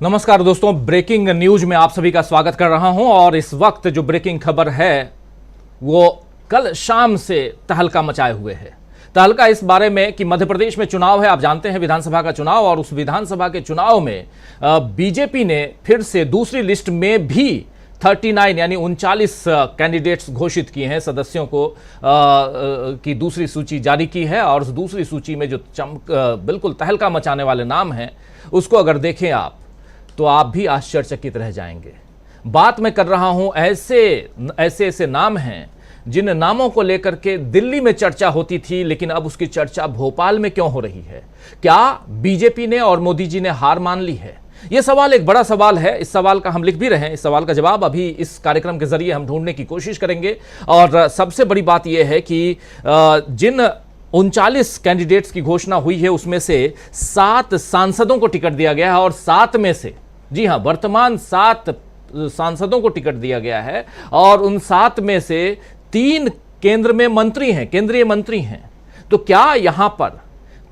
नमस्कार दोस्तों, breaking news में आप सभी का स्वागत कर रहा हूं। और इस वक्त जो ब्रेकिंग खबर है वो कल शाम से तहलका मचाए हुए है। तहलका इस बारे में कि मध्य प्रदेश में चुनाव है, आप जानते हैं विधानसभा का चुनाव, और उस विधानसभा के चुनाव में बीजेपी ने फिर से दूसरी लिस्ट में भी 39 यानी 39 कैंडिडेट्स घोषित किए हैं, सदस्यों को की दूसरी सूची जारी की है। और उस दूसरी सूची में जो बिल्कुल तहलका मचाने वाले नाम हैं उसको अगर देखें आप तो आप भी आश्चर्यचकित रह जाएंगे। बात मैं कर रहा हूं ऐसे नाम हैं जिन नामों को लेकर के दिल्ली में चर्चा होती थी, लेकिन अब उसकी चर्चा भोपाल में क्यों हो रही है? क्या बीजेपी ने और मोदी जी ने हार मान ली है? यह सवाल एक बड़ा सवाल है। इस सवाल का हम लिख भी रहे हैं, इस सवाल का जवाब अभी इस कार्यक्रम के जरिए हम ढूंढने की कोशिश करेंगे। और सबसे बड़ी बात यह है कि जिन 39 कैंडिडेट्स की घोषणा हुई है उसमें से 7 सांसदों को टिकट दिया गया है, और 7 में से, जी हां, वर्तमान 7 सांसदों को टिकट दिया गया है, और उन 7 में से 3 केंद्र में मंत्री हैं, केंद्रीय मंत्री हैं। तो क्या यहां पर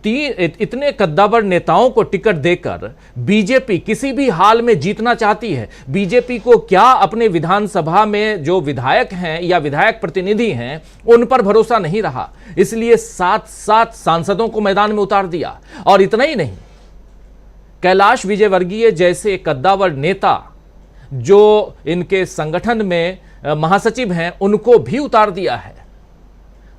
इतने कद्दावर नेताओं को टिकट देकर बीजेपी किसी भी हाल में जीतना चाहती है? बीजेपी को क्या अपने विधानसभा में जो विधायक हैं या विधायक प्रतिनिधि हैं उन पर भरोसा नहीं रहा, इसलिए 7 सांसदों को मैदान में उतार दिया? और इतना ही नहीं, कैलाश विजयवर्गीय जैसे कद्दावर नेता जो इनके संगठन में महासचिव हैं उनको भी उतार दिया है।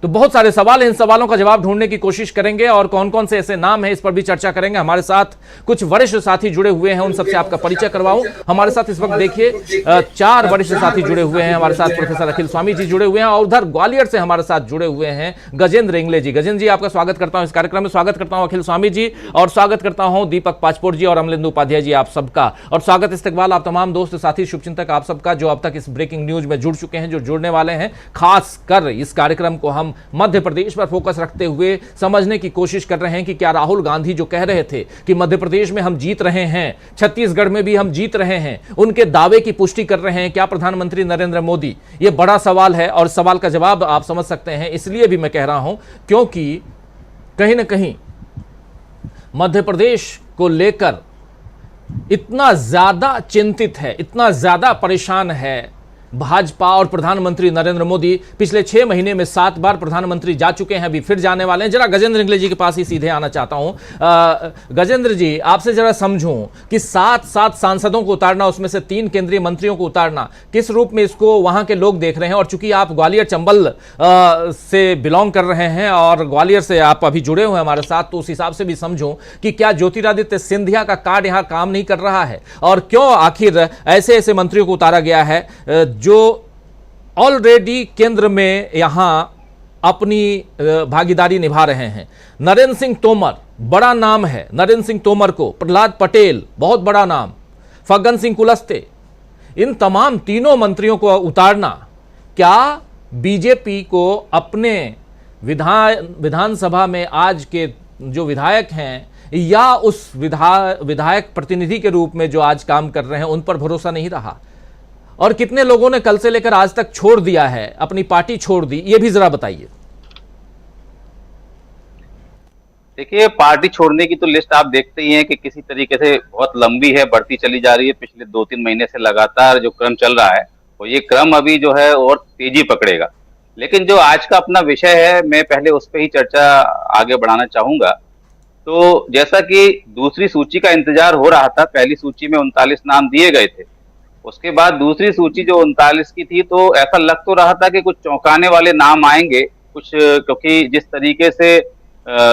तो बहुत सारे सवाल हैं, इन सवालों का जवाब ढूंढने की कोशिश करेंगे, और कौन कौन से ऐसे नाम हैं इस पर भी चर्चा करेंगे। हमारे साथ कुछ वरिष्ठ साथी जुड़े हुए हैं, उन सबसे आपका परिचय करवाऊं। हमारे साथ इस वक्त देखिए 4 वरिष्ठ साथी जुड़े हुए हैं। हमारे साथ प्रोफेसर अखिल स्वामी जी जुड़े हुए हैं, और उधर ग्वालियर से हमारे साथ जुड़े हुए हैं गजेंद्र इंगले जी। गजेंद्र जी, आपका स्वागत करता हूं इस कार्यक्रम में। स्वागत करता हूं अखिल स्वामी जी, और स्वागत करता हूं दीपक पाचपोर जी और अमलेंदु उपाध्याय जी, आप सबका। और स्वागत इस्तकबाल आप तमाम दोस्त साथी शुभचिंतक आप सबका जो अब तक इस ब्रेकिंग न्यूज में जुड़ चुके हैं, जो जुड़ने वाले हैं। खास कर इस कार्यक्रम को हम मध्य प्रदेश पर फोकस रखते हुए समझने की कोशिश कर रहे हैं कि क्या राहुल गांधी जो कह रहे थे कि मध्य प्रदेश में हम जीत रहे हैं, छत्तीसगढ़ में भी हम जीत रहे हैं, उनके दावे की पुष्टि कर रहे हैं क्या प्रधानमंत्री नरेंद्र मोदी? यह बड़ा सवाल है, और सवाल का जवाब आप समझ सकते हैं। इसलिए भी मैं कह रहा हूं क्योंकि कहीं ना कहीं मध्य प्रदेश को लेकर इतना ज्यादा चिंतित है, इतना ज्यादा परेशान है भाजपा और प्रधानमंत्री नरेंद्र मोदी। पिछले 6 महीने में 7 बार प्रधानमंत्री जा चुके हैं, अभी फिर जाने वाले हैं। जरा गजेंद्र इंगले जी के पास ही सीधे आना चाहता हूं। गजेंद्र जी, आपसे जरा समझूं कि 7 सांसदों को उतारना, उसमें से 3 केंद्रीय मंत्रियों को उतारना, किस रूप में इसको वहां के लोग देख रहे हैं? और चूंकि आप ग्वालियर चंबल से बिलोंग कर रहे हैं और ग्वालियर से आप अभी जुड़े हुए हैं हमारे साथ, तो उस हिसाब से भी समझूं कि क्या ज्योतिरादित्य सिंधिया का कार्ड यहां काम नहीं कर रहा है, और क्यों आखिर ऐसे ऐसे मंत्रियों को उतारा गया है जो ऑलरेडी केंद्र में यहां अपनी भागीदारी निभा रहे हैं? नरेंद्र सिंह तोमर बड़ा नाम है, नरेंद्र सिंह तोमर को, प्रहलाद पटेल बहुत बड़ा नाम, फग्गन सिंह कुलस्ते, इन तमाम तीनों मंत्रियों को उतारना क्या बीजेपी को अपने विधानसभा में आज के जो विधायक हैं या उस विधायक प्रतिनिधि के रूप में जो आज काम कर रहे हैं उन पर भरोसा नहीं रहा? और कितने लोगों ने कल से लेकर आज तक छोड़ दिया है, अपनी पार्टी छोड़ दी, ये भी जरा बताइए। देखिए, पार्टी छोड़ने की तो लिस्ट आप देखते ही हैं कि किसी तरीके से बहुत लंबी है, बढ़ती चली जा रही है। पिछले 2-3 महीने से लगातार जो क्रम चल रहा है, और ये क्रम अभी जो है और तेजी पकड़ेगा। लेकिन जो आज का अपना विषय है, मैं पहले उस पर ही चर्चा आगे बढ़ाना चाहूंगा। तो जैसा कि दूसरी सूची का इंतजार हो रहा था, पहली सूची में 39 नाम दिए गए थे, उसके बाद दूसरी सूची जो 39 की थी, तो ऐसा लग तो रहा था कि कुछ चौंकाने वाले नाम आएंगे कुछ, क्योंकि जिस तरीके से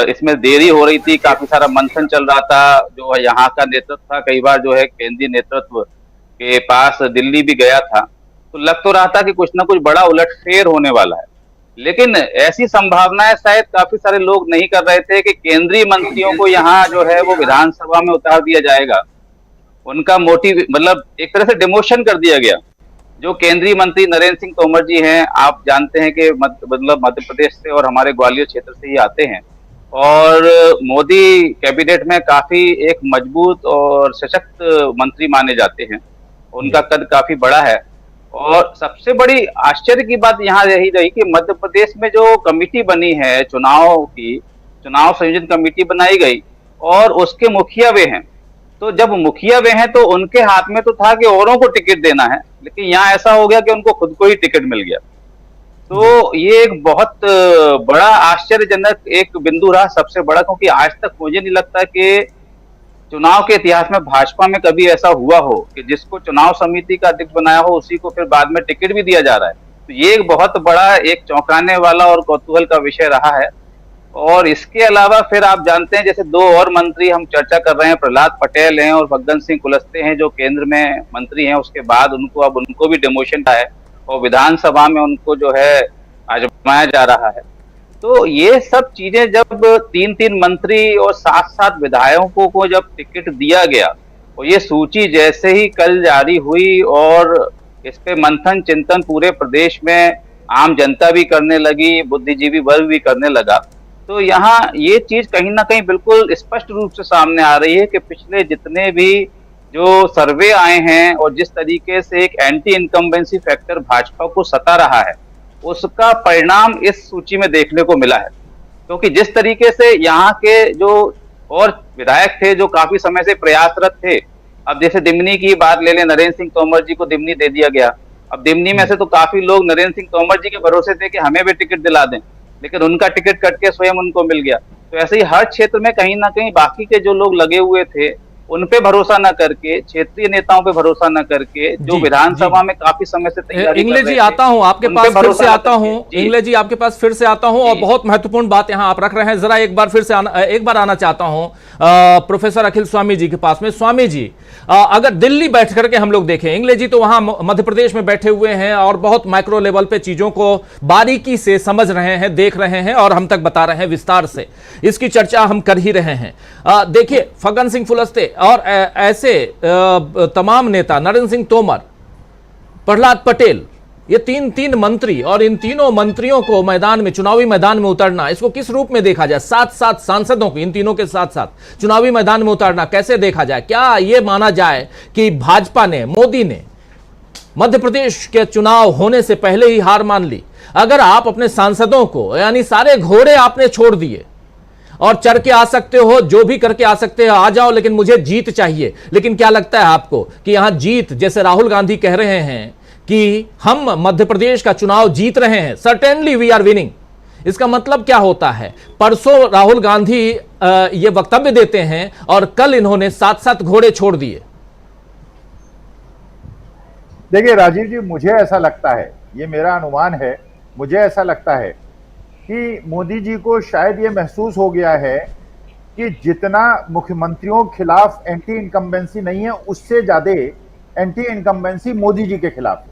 इसमें देरी हो रही थी, काफी सारा मंथन चल रहा था। जो यहाँ का नेतृत्व था, कई बार जो है केंद्रीय नेतृत्व के पास दिल्ली भी गया था, तो लग तो रहा था कि कुछ ना कुछ बड़ा उलटफेर होने वाला है। लेकिन ऐसी संभावनाएं शायद काफी सारे लोग नहीं कर रहे थे कि केंद्रीय मंत्रियों को यहाँ जो है वो विधानसभा में उतार दिया जाएगा। उनका मोटिव मतलब एक तरह से डिमोशन कर दिया गया। जो केंद्रीय मंत्री नरेंद्र सिंह तोमर जी हैं, आप जानते हैं कि मतलब मध्य प्रदेश से और हमारे ग्वालियर क्षेत्र से ही आते हैं, और मोदी कैबिनेट में काफी एक मजबूत और सशक्त मंत्री माने जाते हैं। उनका कद काफी बड़ा है। और सबसे बड़ी आश्चर्य की बात यहाँ यही रही कि मध्य प्रदेश में जो कमेटी बनी है चुनाव की, चुनाव संयोजन कमेटी बनाई गई, और उसके मुखिया वे हैं। तो जब मुखिया वे हैं तो उनके हाथ में तो था कि औरों को टिकट देना है, लेकिन यहाँ ऐसा हो गया कि उनको खुद को ही टिकट मिल गया। तो ये एक बहुत बड़ा आश्चर्यजनक एक बिंदु रहा, सबसे बड़ा, क्योंकि आज तक मुझे नहीं लगता कि चुनाव के इतिहास में भाजपा में कभी ऐसा हुआ हो कि जिसको चुनाव समिति का अध्यक्ष बनाया हो उसी को फिर बाद में टिकट भी दिया जा रहा है। तो ये एक बहुत बड़ा, एक चौंकाने वाला और कौतूहल का विषय रहा है। और इसके अलावा फिर आप जानते हैं, जैसे दो और मंत्री हम चर्चा कर रहे हैं, प्रहलाद पटेल हैं और फग्गन सिंह कुलस्ते हैं, जो केंद्र में मंत्री हैं, उसके बाद उनको भी डिमोशन है और विधानसभा में उनको जो है आजमाया जा रहा है। तो ये सब चीजें जब तीन तीन मंत्री और सात सात विधायकों को जब टिकट दिया गया और ये सूची जैसे ही कल जारी हुई और इस पे मंथन चिंतन पूरे प्रदेश में आम जनता भी करने लगी, बुद्धिजीवी वर्ग भी करने लगा, तो यहाँ ये चीज कहीं ना कहीं बिल्कुल स्पष्ट रूप से सामने आ रही है कि पिछले जितने भी जो सर्वे आए हैं और जिस तरीके से एक एंटी इनकम्बेंसी फैक्टर भाजपा को सता रहा है, उसका परिणाम इस सूची में देखने को मिला है। क्योंकि जिस तरीके से यहाँ के जो और विधायक थे जो काफी समय से प्रयासरत थे, अब जैसे दिमनी की बात ले लें, नरेंद्र सिंह तोमर जी को दिमनी दे दिया गया। अब दिमनी में से तो काफी लोग नरेंद्र सिंह तोमर जी के भरोसे थे कि हमें भी टिकट दिला दें, लेकिन उनका टिकट कट के स्वयं उनको मिल गया। तो ऐसे ही हर क्षेत्र में कहीं ना कहीं बाकी के जो लोग लगे हुए थे उन पे भरोसा न करके, क्षेत्रीय नेताओं पे भरोसा न करके, जो विधानसभा में काफी समय से तैयारी इंग्लिश जी आता हूं आपके पास फिर से आता हूं, इंग्लिश जी आपके पास फिर से आता हूं और बहुत महत्वपूर्ण बात यहां आप रख रहे हैं। जरा एक बार आना चाहता हूं प्रोफेसर अखिल स्वामी जी के पास में। स्वामी जी, अगर दिल्ली बैठ करके हम लोग देखें, इंग्लिश जी तो वहां मध्य प्रदेश में बैठे हुए हैं और बहुत माइक्रो लेवल पे चीजों को बारीकी से समझ रहे हैं, देख रहे हैं और हम तक बता रहे हैं विस्तार से, इसकी चर्चा हम कर ही रहे हैं। देखिए, फग्गन सिंह कुलस्ते और ऐसे तमाम नेता, नरेंद्र सिंह तोमर, प्रहलाद पटेल, ये तीन मंत्री, और इन तीनों मंत्रियों को मैदान में, चुनावी मैदान में उतरना, इसको किस रूप में देखा जाए? सात सांसदों को, इन तीनों के साथ साथ चुनावी मैदान में उतरना कैसे देखा जाए? क्या यह माना जाए कि भाजपा ने, मोदी ने मध्य प्रदेश के चुनाव होने से पहले ही हार मान ली? अगर आप अपने सांसदों को, यानी सारे घोड़े आपने छोड़ दिए और चढ़ के आ सकते हो, जो भी करके आ सकते हो, आ जाओ, लेकिन मुझे जीत चाहिए, लेकिन क्या लगता है आपको कि यहां जीत, जैसे राहुल गांधी कह रहे हैं कि हम मध्य प्रदेश का चुनाव जीत रहे हैं, सर्टेनली वी आर विनिंग, इसका मतलब क्या होता है? परसों राहुल गांधी ये वक्तव्य देते हैं और कल इन्होंने सात सात घोड़े छोड़ दिए। देखिए राजीव जी, मुझे ऐसा लगता है, ये मेरा अनुमान है, मुझे ऐसा लगता है कि मोदी जी को शायद ये महसूस हो गया है कि जितना मुख्यमंत्रियों के खिलाफ एंटी इनकम्बेंसी नहीं है, उससे ज्यादा एंटी इनकम्बेंसी मोदी जी के खिलाफ है।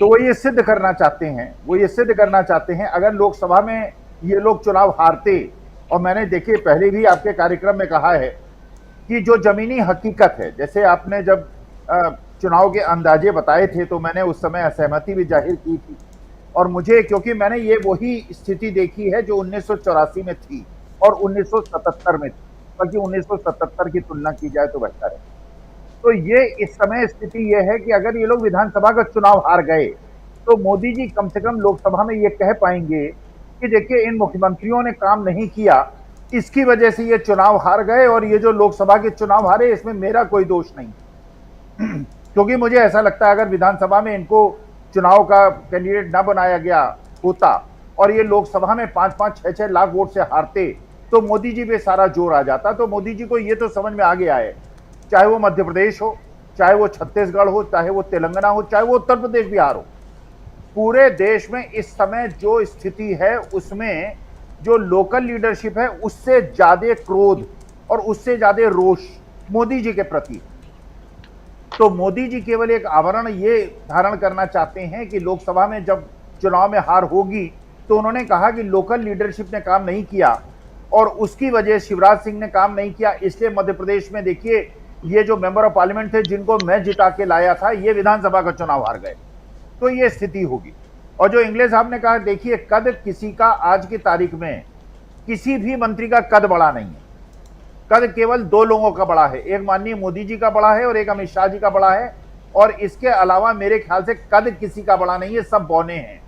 तो वो ये सिद्ध करना चाहते हैं, अगर लोकसभा में ये लोग चुनाव हारते, और मैंने देखिए पहले भी आपके कार्यक्रम में कहा है कि जो जमीनी हकीकत है, जैसे आपने जब चुनाव के अंदाजे बताए थे तो मैंने उस समय असहमति भी जाहिर की थी, और मुझे, क्योंकि मैंने ये वही स्थिति देखी है जो 1984 में थी और 1977 में थी, बल्कि 1977 की तुलना की जाए तो बेहतर है। तो ये इस समय स्थिति ये है कि अगर ये लोग विधानसभा का चुनाव हार गए तो मोदी जी कम से कम लोकसभा में ये कह पाएंगे कि देखिए, इन मुख्यमंत्रियों ने काम नहीं किया, इसकी वजह से ये चुनाव हार गए, और ये जो लोकसभा के चुनाव हारे इसमें मेरा कोई दोष नहीं। क्योंकि मुझे ऐसा लगता है अगर विधानसभा में इनको चुनाव का कैंडिडेट ना बनाया गया होता और ये लोकसभा में 5-5, 6-6 लाख वोट से हारते तो मोदी जी पे सारा जोर आ जाता। तो मोदी जी को ये तो समझ में आ गया है, चाहे वो मध्य प्रदेश हो, चाहे वो छत्तीसगढ़ हो, चाहे वो तेलंगाना हो, चाहे वो उत्तर प्रदेश, बिहार हो, पूरे देश में इस समय जो स्थिति है उसमें जो लोकल लीडरशिप है उससे ज्यादा क्रोध और उससे ज्यादा रोष मोदी जी के प्रति। तो मोदी जी केवल एक आवरण ये धारण करना चाहते हैं कि लोकसभा में जब चुनाव में हार होगी तो उन्होंने कहा कि लोकल लीडरशिप ने काम नहीं किया और उसकी वजह शिवराज सिंह ने काम नहीं किया, इसलिए मध्य प्रदेश में देखिए ये जो मेंबर ऑफ पार्लियामेंट थे जिनको मैं जिता के लाया था, ये विधानसभा का चुनाव हार गए। तो ये स्थिति होगी। और जो इंग्लिश साहब ने कहा, देखिए कद किसी का आज की तारीख में किसी भी मंत्री का कद बड़ा नहीं है, कद केवल दो लोगों का बड़ा है, एक माननीय मोदी जी का बड़ा है और एक अमित शाह जी का बड़ा है, और इसके अलावा मेरे ख्याल से कद किसी का बड़ा नहीं है, सब बौने हैं,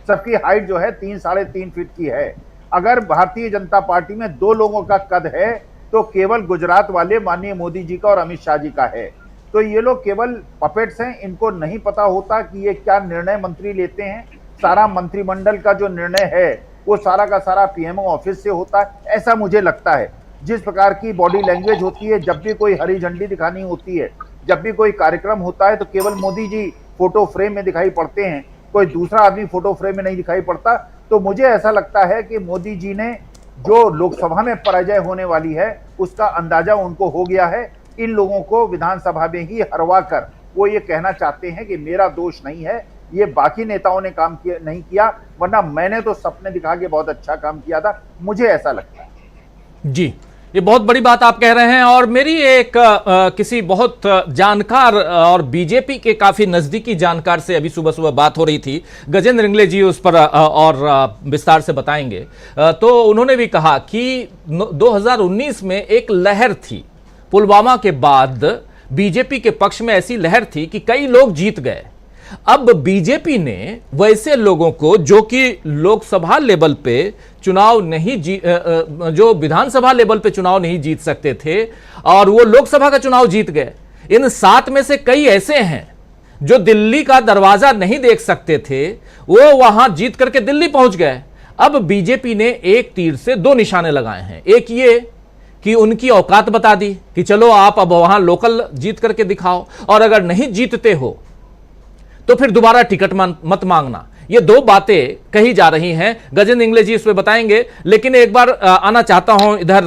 सबकी हाइट जो है 3-3.5 फीट की है। अगर भारतीय जनता पार्टी में दो लोगों का कद है तो केवल गुजरात वाले माननीय मोदी जी का और अमित शाह जी का है। तो ये लोग केवल पपेट्स हैं, इनको नहीं पता होता कि ये क्या निर्णय मंत्री लेते हैं। सारा मंत्रिमंडल का जो निर्णय है वो सारा का सारा पीएमओ ऑफिस से होता है, ऐसा मुझे लगता है। जिस प्रकार की बॉडी लैंग्वेज होती है, जब भी कोई हरी झंडी दिखानी होती है, जब भी कोई कार्यक्रम होता है, तो केवल मोदी जी फोटो फ्रेम में दिखाई पड़ते हैं, कोई दूसरा आदमी फोटो फ्रेम में नहीं दिखाई पड़ता। तो मुझे ऐसा लगता है कि मोदी जी ने जो लोकसभा में पराजय होने वाली है उसका अंदाजा उनको हो गया है। इन लोगों को विधानसभा में ही हरवा कर वो ये कहना चाहते हैं कि मेरा दोष नहीं है, ये बाकी नेताओं ने काम किया नहीं किया, वरना मैंने तो सपने दिखा के बहुत अच्छा काम किया था, मुझे ऐसा लगता है। जी, ये बहुत बड़ी बात आप कह रहे हैं। और मेरी एक किसी बहुत जानकार और बीजेपी के काफी नजदीकी जानकार से अभी सुबह सुबह बात हो रही थी, गजेंद्र इंगले जी उस पर और विस्तार से बताएंगे। तो उन्होंने भी कहा कि 2019 में एक लहर थी, पुलवामा के बाद बीजेपी के पक्ष में ऐसी लहर थी कि कई लोग जीत गए। अब बीजेपी ने वैसे लोगों को जो कि लोकसभा लेवल पे चुनाव नहीं जो विधानसभा लेवल पे चुनाव नहीं जीत सकते थे और वो लोकसभा का चुनाव जीत गए, इन 7 में से कई ऐसे हैं जो दिल्ली का दरवाजा नहीं देख सकते थे, वो वहां जीत करके दिल्ली पहुंच गए। अब बीजेपी ने एक तीर से 2 निशाने लगाए हैं। एक ये कि उनकी औकात बता दी कि चलो आप अब वहां लोकल जीत करके दिखाओ, और अगर नहीं जीतते हो तो फिर दोबारा टिकट मत मांगना। ये 2 बातें कही जा रही हैं। गजेंद्र इंगले जी इसमें बताएंगे, लेकिन एक बार आना चाहता हूं इधर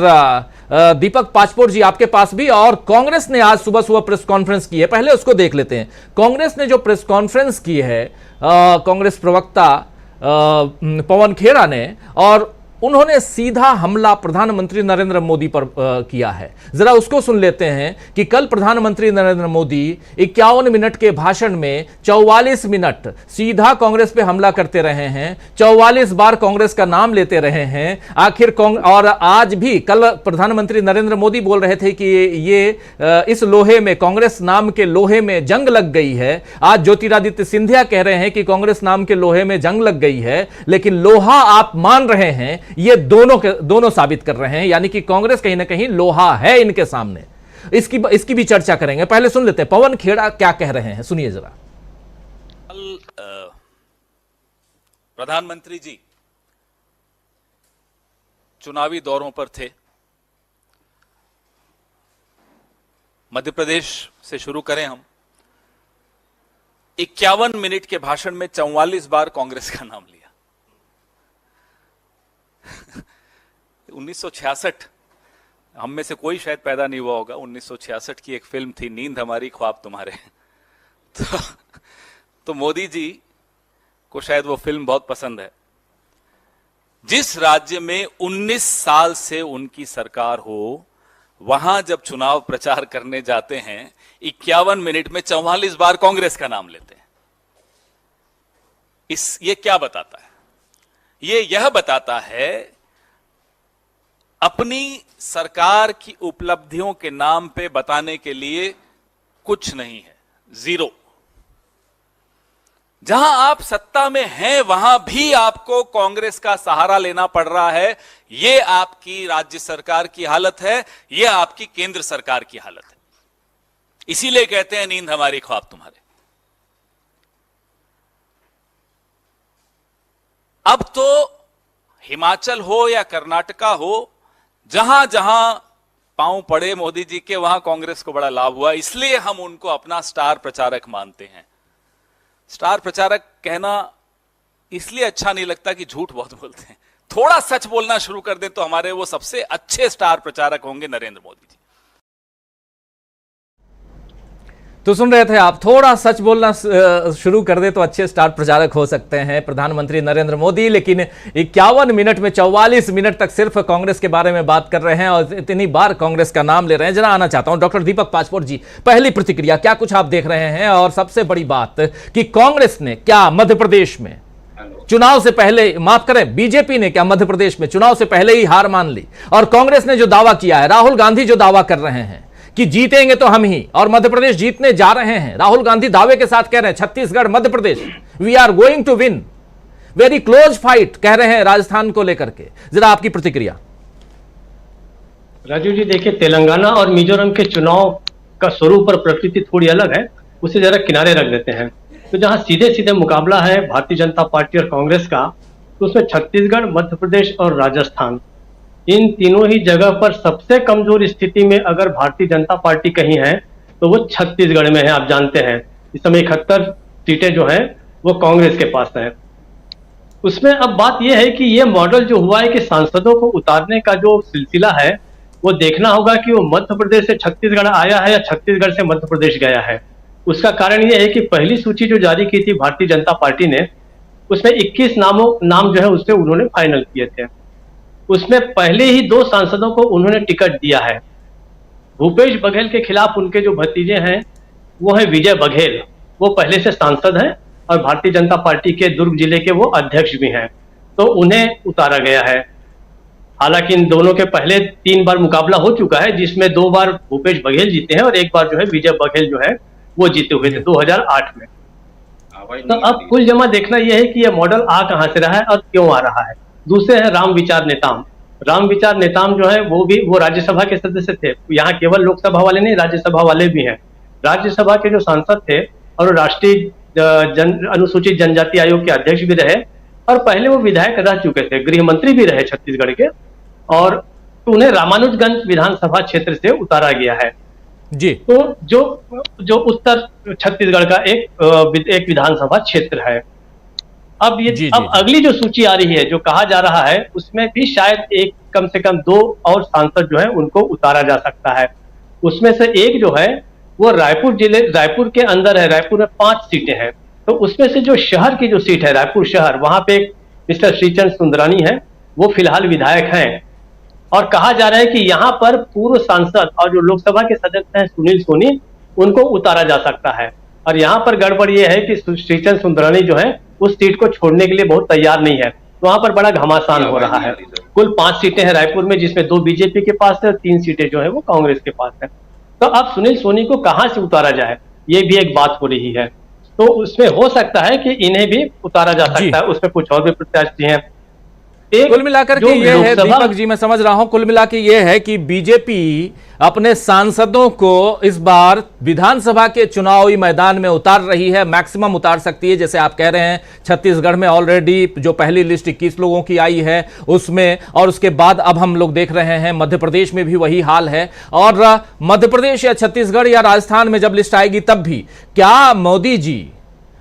दीपक पाचपोर जी आपके पास भी। और कांग्रेस ने आज सुबह सुबह प्रेस कॉन्फ्रेंस की है, पहले उसको देख लेते हैं। कांग्रेस ने जो प्रेस कॉन्फ्रेंस की है, कांग्रेस प्रवक्ता पवन खेड़ा ने, और उन्होंने सीधा हमला प्रधानमंत्री नरेंद्र मोदी पर किया है। जरा उसको सुन लेते हैं कि कल प्रधानमंत्री नरेंद्र मोदी 51 मिनट के भाषण में 44 मिनट सीधा कांग्रेस पे हमला करते रहे हैं, 44 बार कांग्रेस का नाम लेते रहे हैं। आखिर और आज भी कल प्रधानमंत्री नरेंद्र मोदी बोल रहे थे कि ये इस लोहे में, कांग्रेस नाम के लोहे में जंग लग गई है। आज ज्योतिरादित्य सिंधिया कह रहे हैं कि कांग्रेस नाम के लोहे में जंग लग गई है, लेकिन लोहा आप मान रहे हैं, ये दोनों साबित कर रहे हैं, यानी कि कांग्रेस कहीं ना कहीं लोहा है इनके सामने। इसकी भी चर्चा करेंगे। पहले सुन लेते हैं पवन खेड़ा क्या कह रहे हैं, सुनिए जरा। प्रधानमंत्री जी चुनावी दौरों पर थे। मध्य प्रदेश से शुरू करें हम। 51 मिनट के भाषण में 44 बार कांग्रेस का नाम लिया। 1966, हम में से कोई शायद पैदा नहीं हुआ होगा, 1966 की एक फिल्म थी नींद हमारी ख्वाब तुम्हारे। तो मोदी जी को शायद वो फिल्म बहुत पसंद है। जिस राज्य में 19 साल से उनकी सरकार हो, वहां जब चुनाव प्रचार करने जाते हैं 51 मिनट में 44 बार कांग्रेस का नाम लेते हैं। ये क्या बताता है? यह बताता है अपनी सरकार की उपलब्धियों के नाम पे बताने के लिए कुछ नहीं है, जीरो। जहां आप सत्ता में हैं वहां भी आपको कांग्रेस का सहारा लेना पड़ रहा है। यह आपकी राज्य सरकार की हालत है, यह आपकी केंद्र सरकार की हालत है। इसीलिए कहते हैं नींद हमारी ख्वाब तुम्हारे। अब तो हिमाचल हो या कर्नाटका हो, जहां जहां पांव पड़े मोदी जी के, वहां कांग्रेस को बड़ा लाभ हुआ। इसलिए हम उनको अपना स्टार प्रचारक मानते हैं। स्टार प्रचारक कहना इसलिए अच्छा नहीं लगता कि झूठ बहुत बोलते हैं। थोड़ा सच बोलना शुरू कर दें तो हमारे वो सबसे अच्छे स्टार प्रचारक होंगे नरेंद्र मोदी जी। तो सुन रहे थे आप, थोड़ा सच बोलना शुरू कर दे तो अच्छे स्टार प्रचारक हो सकते हैं प्रधानमंत्री नरेंद्र मोदी। लेकिन 51 मिनट में 44 मिनट तक सिर्फ कांग्रेस के बारे में बात कर रहे हैं और इतनी बार कांग्रेस का नाम ले रहे हैं। जरा आना चाहता हूं डॉक्टर दीपक पाचपोर जी, पहली प्रतिक्रिया क्या कुछ आप देख रहे हैं? और सबसे बड़ी बात कि कांग्रेस ने क्या मध्य प्रदेश में चुनाव से पहले, माफ करें, बीजेपी ने क्या मध्य प्रदेश में चुनाव से पहले ही हार मान ली? और कांग्रेस ने जो दावा किया है, राहुल गांधी जो दावा कर रहे हैं कि जीतेंगे तो हम ही, और मध्य प्रदेश जीतने जा रहे हैं। राहुल गांधी दावे के साथ कह रहे हैं Chhattisgarh, Madhya Pradesh, we are going to win, very close fight कह रहे हैं राजस्थान को लेकर के। जरा आपकी प्रतिक्रिया। राजीव जी, देखिए, तेलंगाना और मिजोरम के चुनाव का स्वरूप और प्रकृति थोड़ी अलग है, उसे जरा किनारे रख देते हैं। तो जहां सीधे सीधे मुकाबला है भारतीय जनता पार्टी और कांग्रेस का, तो उसमें छत्तीसगढ़, मध्य प्रदेश और राजस्थान, इन तीनों ही जगह पर सबसे कमजोर स्थिति में अगर भारतीय जनता पार्टी कहीं है तो वो छत्तीसगढ़ में है। आप जानते हैं इस समय 71 सीटें जो हैं वो कांग्रेस के पास हैं। उसमें अब बात यह है कि ये मॉडल जो हुआ है कि सांसदों को उतारने का जो सिलसिला है, वो देखना होगा कि वो मध्य प्रदेश से छत्तीसगढ़ आया है या छत्तीसगढ़ से मध्य प्रदेश गया है। उसका कारण यह है कि पहली सूची जो जारी की थी भारतीय जनता पार्टी ने, उसमें 21 नाम जो है उससे उन्होंने फाइनल किए थे। उसमें पहले ही 2 सांसदों को उन्होंने टिकट दिया है। भूपेश बघेल के खिलाफ उनके जो भतीजे हैं वो है विजय बघेल, वो पहले से सांसद हैं और भारतीय जनता पार्टी के दुर्ग जिले के वो अध्यक्ष भी हैं, तो उन्हें उतारा गया है। हालांकि इन दोनों के पहले 3 बार मुकाबला हो चुका है, जिसमें 2 बार भूपेश बघेल जीते हैं और 1 बार जो है विजय बघेल जो है वो जीते हुए थे 2008 में। तो अब कुल जमा देखना यह है कि यह मॉडल आ कहां से रहा है और क्यों आ रहा है। दूसरे हैं राम विचार नेताम। राम विचार नेताम जो है वो राज्यसभा के सदस्य थे। यहाँ केवल लोकसभा वाले नहीं, राज्यसभा वाले भी हैं। राज्यसभा के जो सांसद थे और राष्ट्रीय अनुसूचित जनजाति आयोग के अध्यक्ष भी रहे और पहले वो विधायक रह चुके थे, गृह मंत्री भी रहे छत्तीसगढ़ के, और उन्हें रामानुजगंज विधानसभा क्षेत्र से उतारा गया है जी। तो जो उत्तर छत्तीसगढ़ का एक विधानसभा क्षेत्र है। अब अब अगली जो सूची आ रही है, जो कहा जा रहा है, उसमें भी शायद कम से कम 2 और सांसद जो है उनको उतारा जा सकता है। उसमें से एक जो है वो रायपुर के अंदर है। रायपुर में 5 सीटें हैं, तो उसमें से जो शहर की जो सीट है, रायपुर शहर, वहां पे मिस्टर श्रीचंद सुंदरानी है, वो फिलहाल विधायक हैं। और कहा जा रहा है कि यहाँ पर पूर्व सांसद और जो लोकसभा के सदस्य हैं सुनील सोनी, उनको उतारा जा सकता है। और यहाँ पर गड़बड़ ये है कि श्रीचंद सुंदरानी जो है उस सीट को छोड़ने के लिए बहुत तैयार नहीं है, तो वहां पर बड़ा घमासान हो रहा है। कुल 5 सीटें हैं रायपुर में, जिसमें 2 बीजेपी के पास है और 3 सीटें जो है वो कांग्रेस के पास है। तो अब सुनील सोनी को कहां से उतारा जाए, ये भी एक बात हो रही है। तो उसमें हो सकता है कि इन्हें भी उतारा जा सकता है। उसमें कुछ और भी प्रत्याशी हैं। कुल मिलाकर के ये है दीपक जी, मैं समझ रहा हूं, कुल मिला के ये है कि बीजेपी अपने सांसदों को इस बार विधानसभा के चुनावी मैदान में उतार रही है, मैक्सिमम उतार सकती है। जैसे आप कह रहे हैं, छत्तीसगढ़ में ऑलरेडी जो पहली लिस्ट 21 लोगों की आई है उसमें, और उसके बाद अब हम लोग देख रहे हैं मध्य प्रदेश में भी वही हाल है। और मध्य प्रदेश या छत्तीसगढ़ या राजस्थान में जब लिस्ट आएगी तब भी क्या मोदी जी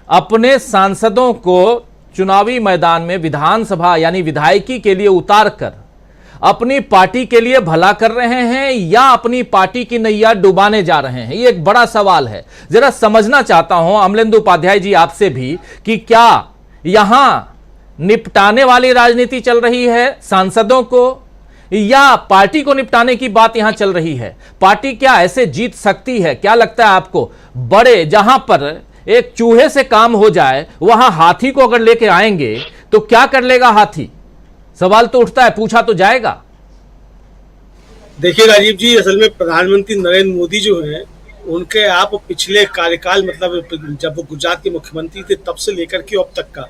अपने सांसदों को चुनावी मैदान में विधानसभा यानी विधायकी के लिए उतार कर अपनी पार्टी के लिए भला कर रहे हैं या अपनी पार्टी की नैया डुबाने जा रहे हैं? ये एक बड़ा सवाल है। जरा समझना चाहता हूं अमलेंदु उपाध्याय जी आपसे भी कि क्या यहां निपटाने वाली राजनीति चल रही है सांसदों को, या पार्टी को निपटाने की बात यहां चल रही है? पार्टी क्या ऐसे जीत सकती है? क्या लगता है आपको? बड़े जहां पर एक चूहे से काम हो जाए, वहां हाथी को अगर लेके आएंगे तो क्या कर लेगा हाथी? सवाल तो उठता है, पूछा तो जाएगा। देखिए राजीव जी, असल में प्रधानमंत्री नरेंद्र मोदी जो है, उनके आप पिछले कार्यकाल, मतलब जब वो गुजरात के मुख्यमंत्री थे तब से लेकर के अब तक का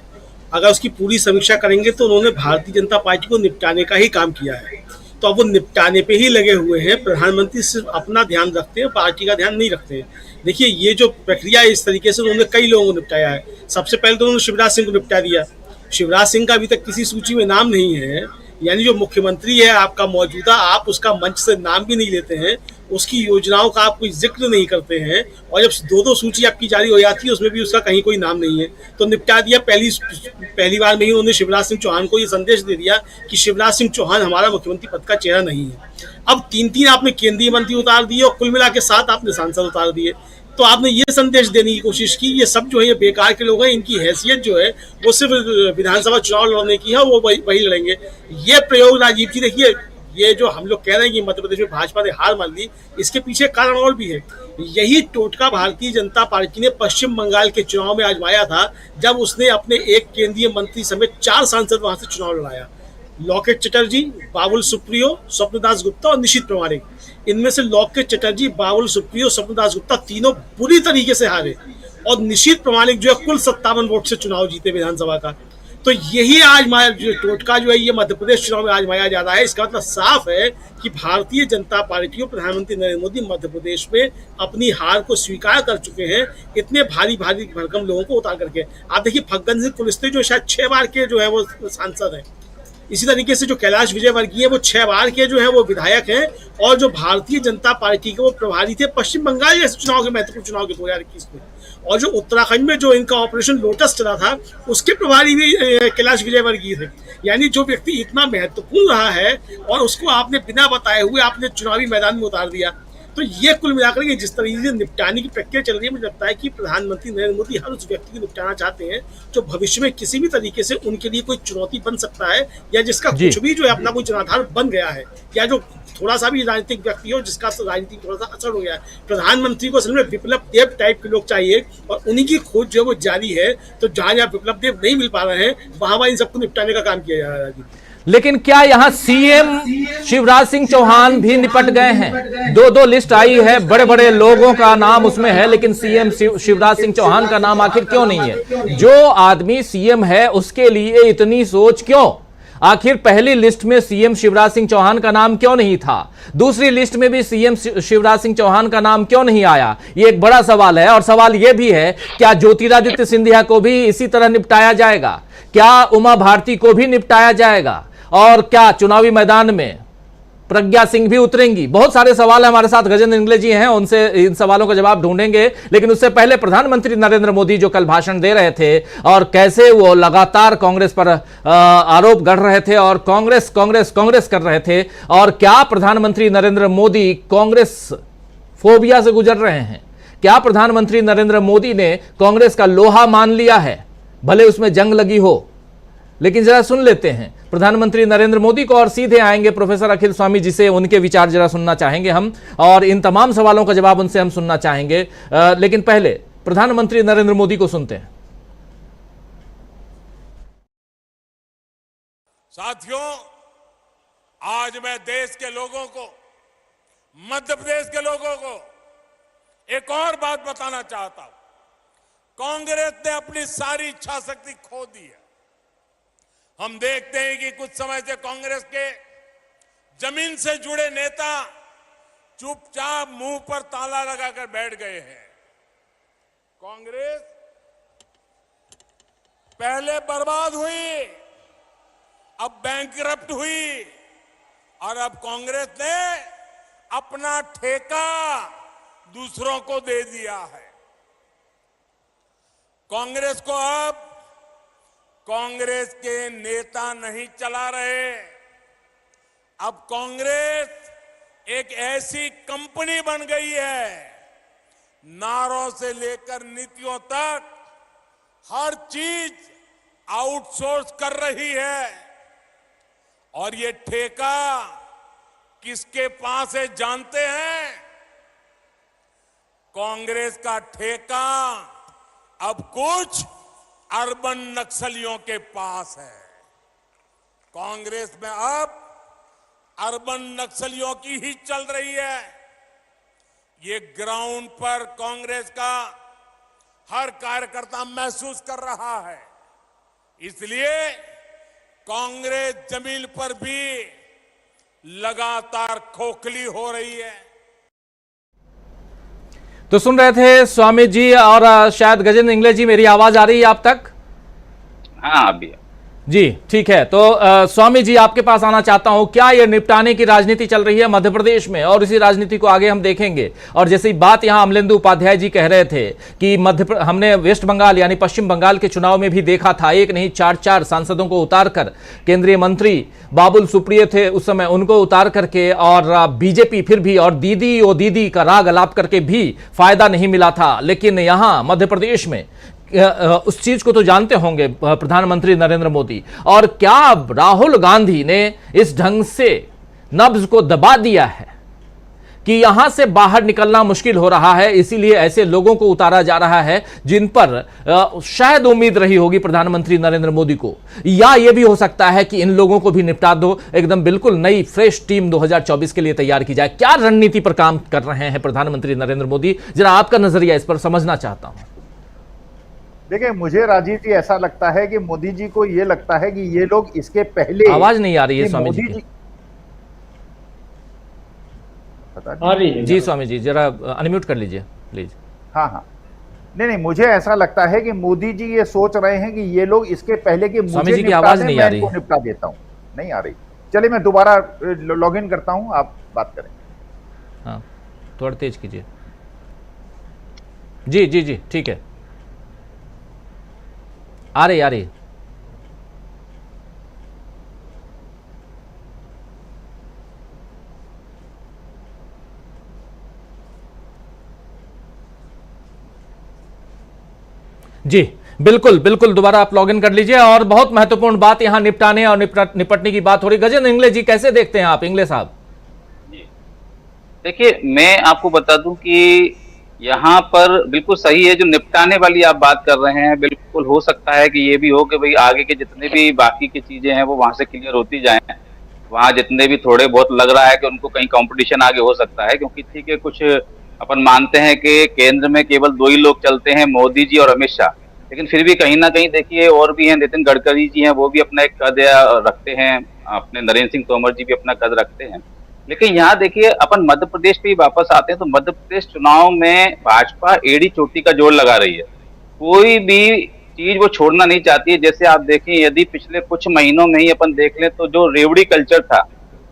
अगर उसकी पूरी समीक्षा करेंगे तो उन्होंने भारतीय जनता पार्टी को निपटाने का ही काम किया है। तो अब वो निपटाने पे ही लगे हुए हैं। प्रधानमंत्री सिर्फ अपना ध्यान रखते हैं, पार्टी का ध्यान नहीं रखते हैं। देखिए, ये जो प्रक्रिया है, इस तरीके से उन्होंने कई लोगों को निपटाया है। सबसे पहले तो उन्होंने शिवराज सिंह को निपटा दिया। शिवराज सिंह का अभी तक किसी सूची में नाम नहीं है, यानी जो मुख्यमंत्री है आपका मौजूदा, आप उसका मंच से नाम भी नहीं लेते हैं, उसकी योजनाओं का आप कोई जिक्र नहीं करते हैं, और जब 2-2 सूची आपकी जारी हो जाती है उसमें भी उसका कहीं कोई नाम नहीं है, तो निपटा दिया। पहली बार में ही उन्होंने शिवराज सिंह चौहान को ये संदेश दे दिया कि शिवराज सिंह चौहान हमारा मुख्यमंत्री पद का चेहरा नहीं है। अब 3-3 आपने केंद्रीय मंत्री उतार दिए और कुल मिला के 7 आपने सांसद उतार दिए। तो आपने ये संदेश देने की कोशिश की ये सब जो है ये बेकार के लोग हैं, इनकी हैसियत जो है वो सिर्फ विधानसभा चुनाव लड़ने की है, वो वही लड़ेंगे। ये प्रयोग राजीव जी, देखिए, ये जो हम लोग कह रहे हैं कि मध्य प्रदेश में भाजपा ने हार मान ली, इसके पीछे कारण और भी है। यही टोटका भारतीय जनता पार्टी ने पश्चिम बंगाल के चुनाव में आजमाया था, जब उसने अपने एक केंद्रीय मंत्री समेत 4 सांसद वहां से चुनाव लड़ाया। लॉकेट चटर्जी, बाबुल सुप्रियो, स्वप्नदास गुप्ता और निशित प्रमाणिक। इनमें से लॉकेट चटर्जी, बाबुल सुप्रियो, स्वप्नदास गुप्ता तीनों बुरी तरीके से हारे, और निशित प्रमाणिक जो है कुल 57 वोट से चुनाव जीते विधानसभा का। तो यही आजमाया जो टोटका जो है ये मध्य प्रदेश चुनाव में आजमाया जा रहा है। इसका मतलब साफ है कि भारतीय जनता पार्टी और प्रधानमंत्री नरेंद्र मोदी मध्य प्रदेश में अपनी हार को स्वीकार कर चुके हैं, इतने भारी भारी भरकम लोगों को उतार करके। आप देखिए फग्गन सिंह कुलस्ते जो शायद 6 बार के जो है वो सांसद हैं, इसी तरीके से जो कैलाश विजयवर्गीय वो 6 बार के जो है वो विधायक हैं, और जो भारतीय जनता पार्टी के वो प्रभारी थे पश्चिम बंगाल जैसे चुनाव के महत्वपूर्ण चुनाव के 2021 में, और जो उत्तराखंड में जो इनका ऑपरेशन लोटस चला था उसके प्रभारी भी कैलाश विजयवर्गीय थे। यानी जो व्यक्ति इतना महत्वपूर्ण रहा है और उसको आपने बिना बताए हुए आपने चुनावी मैदान में उतार दिया। तो ये कुल मिलाकर के जिस तरीके से निपटाने की प्रक्रिया चल रही है, मुझे लगता है कि प्रधानमंत्री नरेंद्र मोदी हर उस व्यक्ति को निपटाना चाहते हैं जो भविष्य में किसी भी तरीके से उनके लिए कोई चुनौती बन सकता है, या जिसका कुछ भी जो है अपना कोई जनाधार बन गया है, या जो थोड़ा सा भी राजनीतिक व्यक्ति हो जिसका राजनीति थोड़ा सा असर हो गया है। प्रधानमंत्री को असल में विप्लव देव टाइप के लोग चाहिए, और उन्हीं की खोज जो है वो जारी है। तो जहां जहां विप्लव देव नहीं मिल पा रहे हैं वहां इन सबको निपटाने का काम किया जा रहा है। लेकिन क्या यहां सीएम शिवराज सिंह चौहान भी निपट गए हैं? दो लिस्ट आई है, बड़े बड़े लोगों का नाम उसमें है, लेकिन सीएम शिवराज सिंह चौहान का नाम आखिर क्यों नहीं है? जो आदमी सीएम है उसके लिए इतनी सोच क्यों? आखिर पहली लिस्ट में सीएम शिवराज सिंह चौहान का नाम क्यों नहीं था? दूसरी लिस्ट में भी सीएम शिवराज सिंह चौहान का नाम क्यों नहीं आया? ये एक बड़ा सवाल है। और सवाल यह भी है, क्या ज्योतिरादित्य सिंधिया को भी इसी तरह निपटाया जाएगा? क्या उमा भारती को भी निपटाया जाएगा? और क्या चुनावी मैदान में प्रज्ञा सिंह भी उतरेंगी? बहुत सारे सवाल हमारे साथ गजेंद्र इंगले जी हैं, उनसे इन सवालों का जवाब ढूंढेंगे। लेकिन उससे पहले प्रधानमंत्री नरेंद्र मोदी जो कल भाषण दे रहे थे और कैसे वो लगातार कांग्रेस पर आरोप गढ़ रहे थे और कांग्रेस कांग्रेस कांग्रेस कर रहे थे, और क्या प्रधानमंत्री नरेंद्र मोदी कांग्रेस फोबिया से गुजर रहे हैं? क्या प्रधानमंत्री नरेंद्र मोदी ने कांग्रेस का लोहा मान लिया है, भले उसमें जंग लगी हो? लेकिन जरा सुन लेते हैं प्रधानमंत्री नरेंद्र मोदी को, और सीधे आएंगे प्रोफेसर अखिल स्वामी जी से, उनके विचार जरा सुनना चाहेंगे हम, और इन तमाम सवालों का जवाब उनसे हम सुनना चाहेंगे। लेकिन पहले प्रधानमंत्री नरेंद्र मोदी को सुनते हैं। साथियों, आज मैं देश के लोगों को, मध्य प्रदेश के लोगों को एक और बात बताना चाहता हूं। कांग्रेस ने अपनी सारी इच्छा शक्ति खो दी है। हम देखते हैं कि कुछ समय से कांग्रेस के जमीन से जुड़े नेता चुपचाप मुंह पर ताला लगाकर बैठ गए हैं। कांग्रेस पहले बर्बाद हुई, अब बैंकरप्ट हुई, और अब कांग्रेस ने अपना ठेका दूसरों को दे दिया है। कांग्रेस को अब कांग्रेस के नेता नहीं चला रहे, अब कांग्रेस एक ऐसी कंपनी बन गई है, नारों से लेकर नीतियों तक हर चीज आउटसोर्स कर रही है। और ये ठेका किसके पास है जानते हैं? कांग्रेस का ठेका अब कुछ अर्बन नक्सलियों के पास है। कांग्रेस में अब अर्बन नक्सलियों की ही चल रही है। ये ग्राउंड पर कांग्रेस का हर कार्यकर्ता महसूस कर रहा है। इसलिए कांग्रेस जमीन पर भी लगातार खोखली हो रही है। तो सुन रहे थे स्वामी जी, और शायद गजेंद्र इंगले जी, मेरी आवाज आ रही है आप तक? हाँ, अभी जी ठीक है। तो स्वामी जी, आपके पास आना चाहता हूं। क्या यह निपटाने की राजनीति चल रही है मध्य प्रदेश में, और इसी राजनीति को आगे हम देखेंगे? और जैसी बात यहां अमलेंदु उपाध्याय जी कह रहे थे कि हमने वेस्ट बंगाल यानी पश्चिम बंगाल के चुनाव में भी देखा था, एक नहीं 4 सांसदों को उतारकर, केंद्रीय मंत्री बाबुल सुप्रियो थे उस समय, उनको उतार करके, और बीजेपी फिर भी, और दीदी ओ दीदी का राग अलाप करके भी फायदा नहीं मिला था। लेकिन यहां मध्य प्रदेश में उस चीज को तो जानते होंगे प्रधानमंत्री नरेंद्र मोदी, और क्या राहुल गांधी ने इस ढंग से नब्ज को दबा दिया है कि यहां से बाहर निकलना मुश्किल हो रहा है। इसीलिए ऐसे लोगों को उतारा जा रहा है जिन पर शायद उम्मीद रही होगी प्रधानमंत्री नरेंद्र मोदी को, या यह भी हो सकता है कि इन लोगों को भी निपटा दो, एकदम बिल्कुल नई फ्रेश टीम 2024 के लिए तैयार की जाए। क्या रणनीति पर काम कर रहे हैं प्रधानमंत्री नरेंद्र मोदी? जरा आपका नजरिया इस पर समझना चाहता हूं। देखिए, मुझे राजीव जी ऐसा लगता है कि मोदी जी को ये लगता है कि ये लोग इसके पहले आवाज नहीं आ रही है कि स्वामी जी मोदी की। जी पता आ रही है जी स्वामी जी, जरा अनम्यूट कर लीजिए प्लीज। हाँ हाँ, नहीं, मुझे ऐसा लगता है कि मोदी जी ये सोच रहे हैं कि ये लोग इसके पहले कि स्वामी मुझे जी की निपटा आवाज दें, नहीं मैं आ रही इनको है। निपटा देता हूं। नहीं आ रही, चलिए मैं दोबारा लॉग इन करता हूं, आप बात करें। हाँ, थोड़ा तेज कीजिए। जी जी जी, ठीक है, आ रही आ रही। जी बिल्कुल बिल्कुल, दोबारा आप लॉगिन कर लीजिए। और बहुत महत्वपूर्ण बात यहां निपटाने और निपटने की बात हो रही। गजेंद्र इंगले जी, कैसे देखते हैं आप इंगले साहब? देखिए, मैं आपको बता दूं कि यहाँ पर बिल्कुल सही है, जो निपटाने वाली आप बात कर रहे हैं, बिल्कुल हो सकता है कि ये भी हो कि भाई आगे के जितने भी बाकी की चीजें हैं वो वहां से क्लियर होती जाएं। वहां जितने भी थोड़े बहुत लग रहा है कि उनको कहीं कंपटीशन आगे हो सकता है, क्योंकि ठीक है, कुछ अपन मानते हैं कि केंद्र में केवल दो ही लोग चलते हैं, मोदी जी और अमित शाह, लेकिन फिर भी कहीं ना कहीं देखिए और भी हैं, नितिन गडकरी जी हैं, वो भी अपना एक कद रखते हैं, अपने नरेंद्र सिंह तोमर जी भी अपना कद रखते हैं। लेकिन यहाँ देखिए, अपन मध्य प्रदेश पे ही वापस आते हैं, तो मध्य प्रदेश चुनाव में भाजपा एड़ी चोटी का जोर लगा रही है, कोई भी चीज वो छोड़ना नहीं चाहती है। जैसे आप देखें, यदि पिछले कुछ महीनों में ही अपन देख लें तो जो रेवड़ी कल्चर था,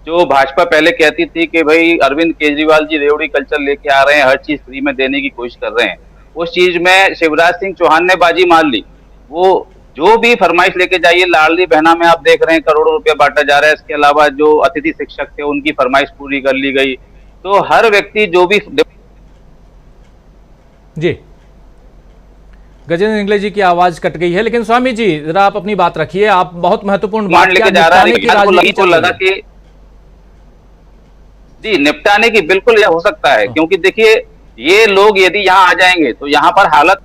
जो भाजपा पहले कहती थी कि भाई अरविंद केजरीवाल जी रेवड़ी कल्चर लेके आ रहे हैं, हर चीज फ्री में देने की कोशिश कर रहे हैं, उस चीज में शिवराज सिंह चौहान ने बाजी मार ली। वो जो भी फरमाइश लेके जाइए, लाडली बहना में आप देख रहे हैं करोड़ों रुपया बांटा जा रहा है, इसके अलावा जो अतिथि शिक्षक थे उनकी फरमाइश पूरी कर ली गई। तो हर व्यक्ति जो भी जी, गजेंद्र इंगले जी की आवाज कट गई है, लेकिन स्वामी जी जरा आप अपनी बात रखिए। आप बहुत महत्वपूर्ण बात लेके जा रहा है, निपटाने की लेकिन राजनीति को चल रही लगा है। कि जी निपटाने की बिल्कुल यह हो सकता है, क्योंकि देखिए ये लोग यदि यहाँ आ जाएंगे तो यहाँ पर हालत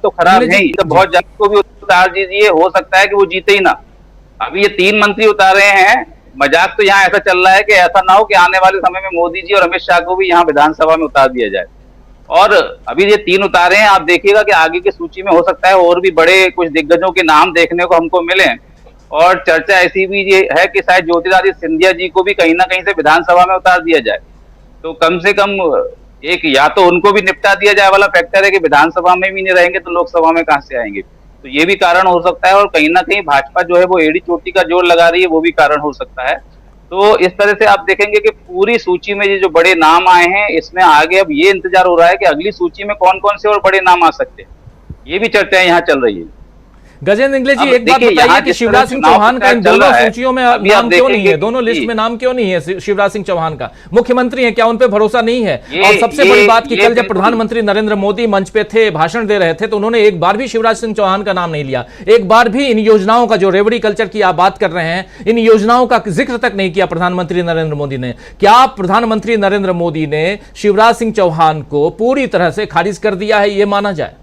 तो खराब इंगले है जी, ही, तो बहुत जल्द को भी उतार दीजिए, हो सकता है कि वो जीते ही ना। अभी ये 3 मंत्री उतारे हैं, मजाक तो यहाँ ऐसा चल रहा है कि ऐसा ना हो कि आने वाले समय में मोदी जी और अमित शाह को भी यहाँ विधानसभा में उतार दिया जाए। और अभी ये 3 उतारे हैं, आप देखिएगा कि आगे की सूची में हो सकता है और भी बड़े कुछ दिग्गजों के नाम देखने को हमको मिले। और चर्चा ऐसी भी ये है कि शायद ज्योतिरादित्य सिंधिया जी को भी कहीं ना कहीं से विधानसभा में उतार दिया जाए। तो कम से कम एक या तो उनको भी निपटा दिया जाए वाला फैक्टर है कि विधानसभा में भी नहीं रहेंगे तो लोकसभा में कहां से आएंगे। तो ये भी कारण हो सकता है, और कहीं ना कहीं भाजपा जो है वो एड़ी चोटी का जोर लगा रही है, वो भी कारण हो सकता है। तो इस तरह से आप देखेंगे कि पूरी सूची में ये जो बड़े नाम आए हैं, इसमें आगे अब ये इंतजार हो रहा है कि अगली सूची में कौन कौन से और बड़े नाम आ सकते हैं। ये भी चर्चाएं यहाँ चल रही है। गजेंद्र इंगले जी, अब एक बात देखिए, बताइए यहाँ कि जिस तरह शिवराज सिंह चुनाव चौहान का इन प्रचार चल दोनों रहा है, सूचियों में अभी आप नाम क्यों नहीं है, देखेंगे दोनों लिस्ट जी। में नाम क्यों नहीं है शिवराज सिंह चौहान का? मुख्यमंत्री है, क्या उन पे भरोसा नहीं है? ये- और सबसे ये- बड़ी बात कि ये कल जब बिल्कुल- प्रधानमंत्री नरेंद्र मोदी मंच पे थे, भाषण दे रहे थे, तो उन्होंने एक बार भी शिवराज सिंह चौहान का नाम नहीं लिया। एक बार भी इन योजनाओं का, जो रेवड़ी कल्चर की आप बात कर रहे हैं, इन योजनाओं का जिक्र तक नहीं किया प्रधानमंत्री नरेंद्र मोदी ने। क्या प्रधानमंत्री नरेंद्र मोदी ने शिवराज सिंह चौहान को पूरी तरह से खारिज कर दिया है, ये माना जाए?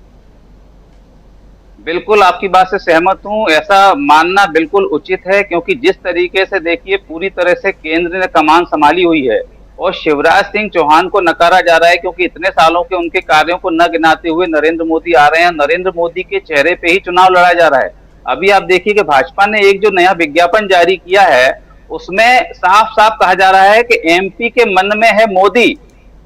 बिल्कुल आपकी बात से सहमत हूं, ऐसा मानना बिल्कुल उचित है, क्योंकि जिस तरीके से देखिए पूरी तरह से केंद्र ने कमान संभाली हुई है और शिवराज सिंह चौहान को नकारा जा रहा है, क्योंकि इतने सालों के उनके कार्यों को न गिनाते हुए नरेंद्र मोदी आ रहे हैं, नरेंद्र मोदी के चेहरे पे ही चुनाव लड़ा जा रहा है। अभी आप देखिए कि भाजपा ने एक जो नया विज्ञापन जारी किया है, उसमें साफ साफ कहा जा रहा है कि एमपी के मन में है मोदी,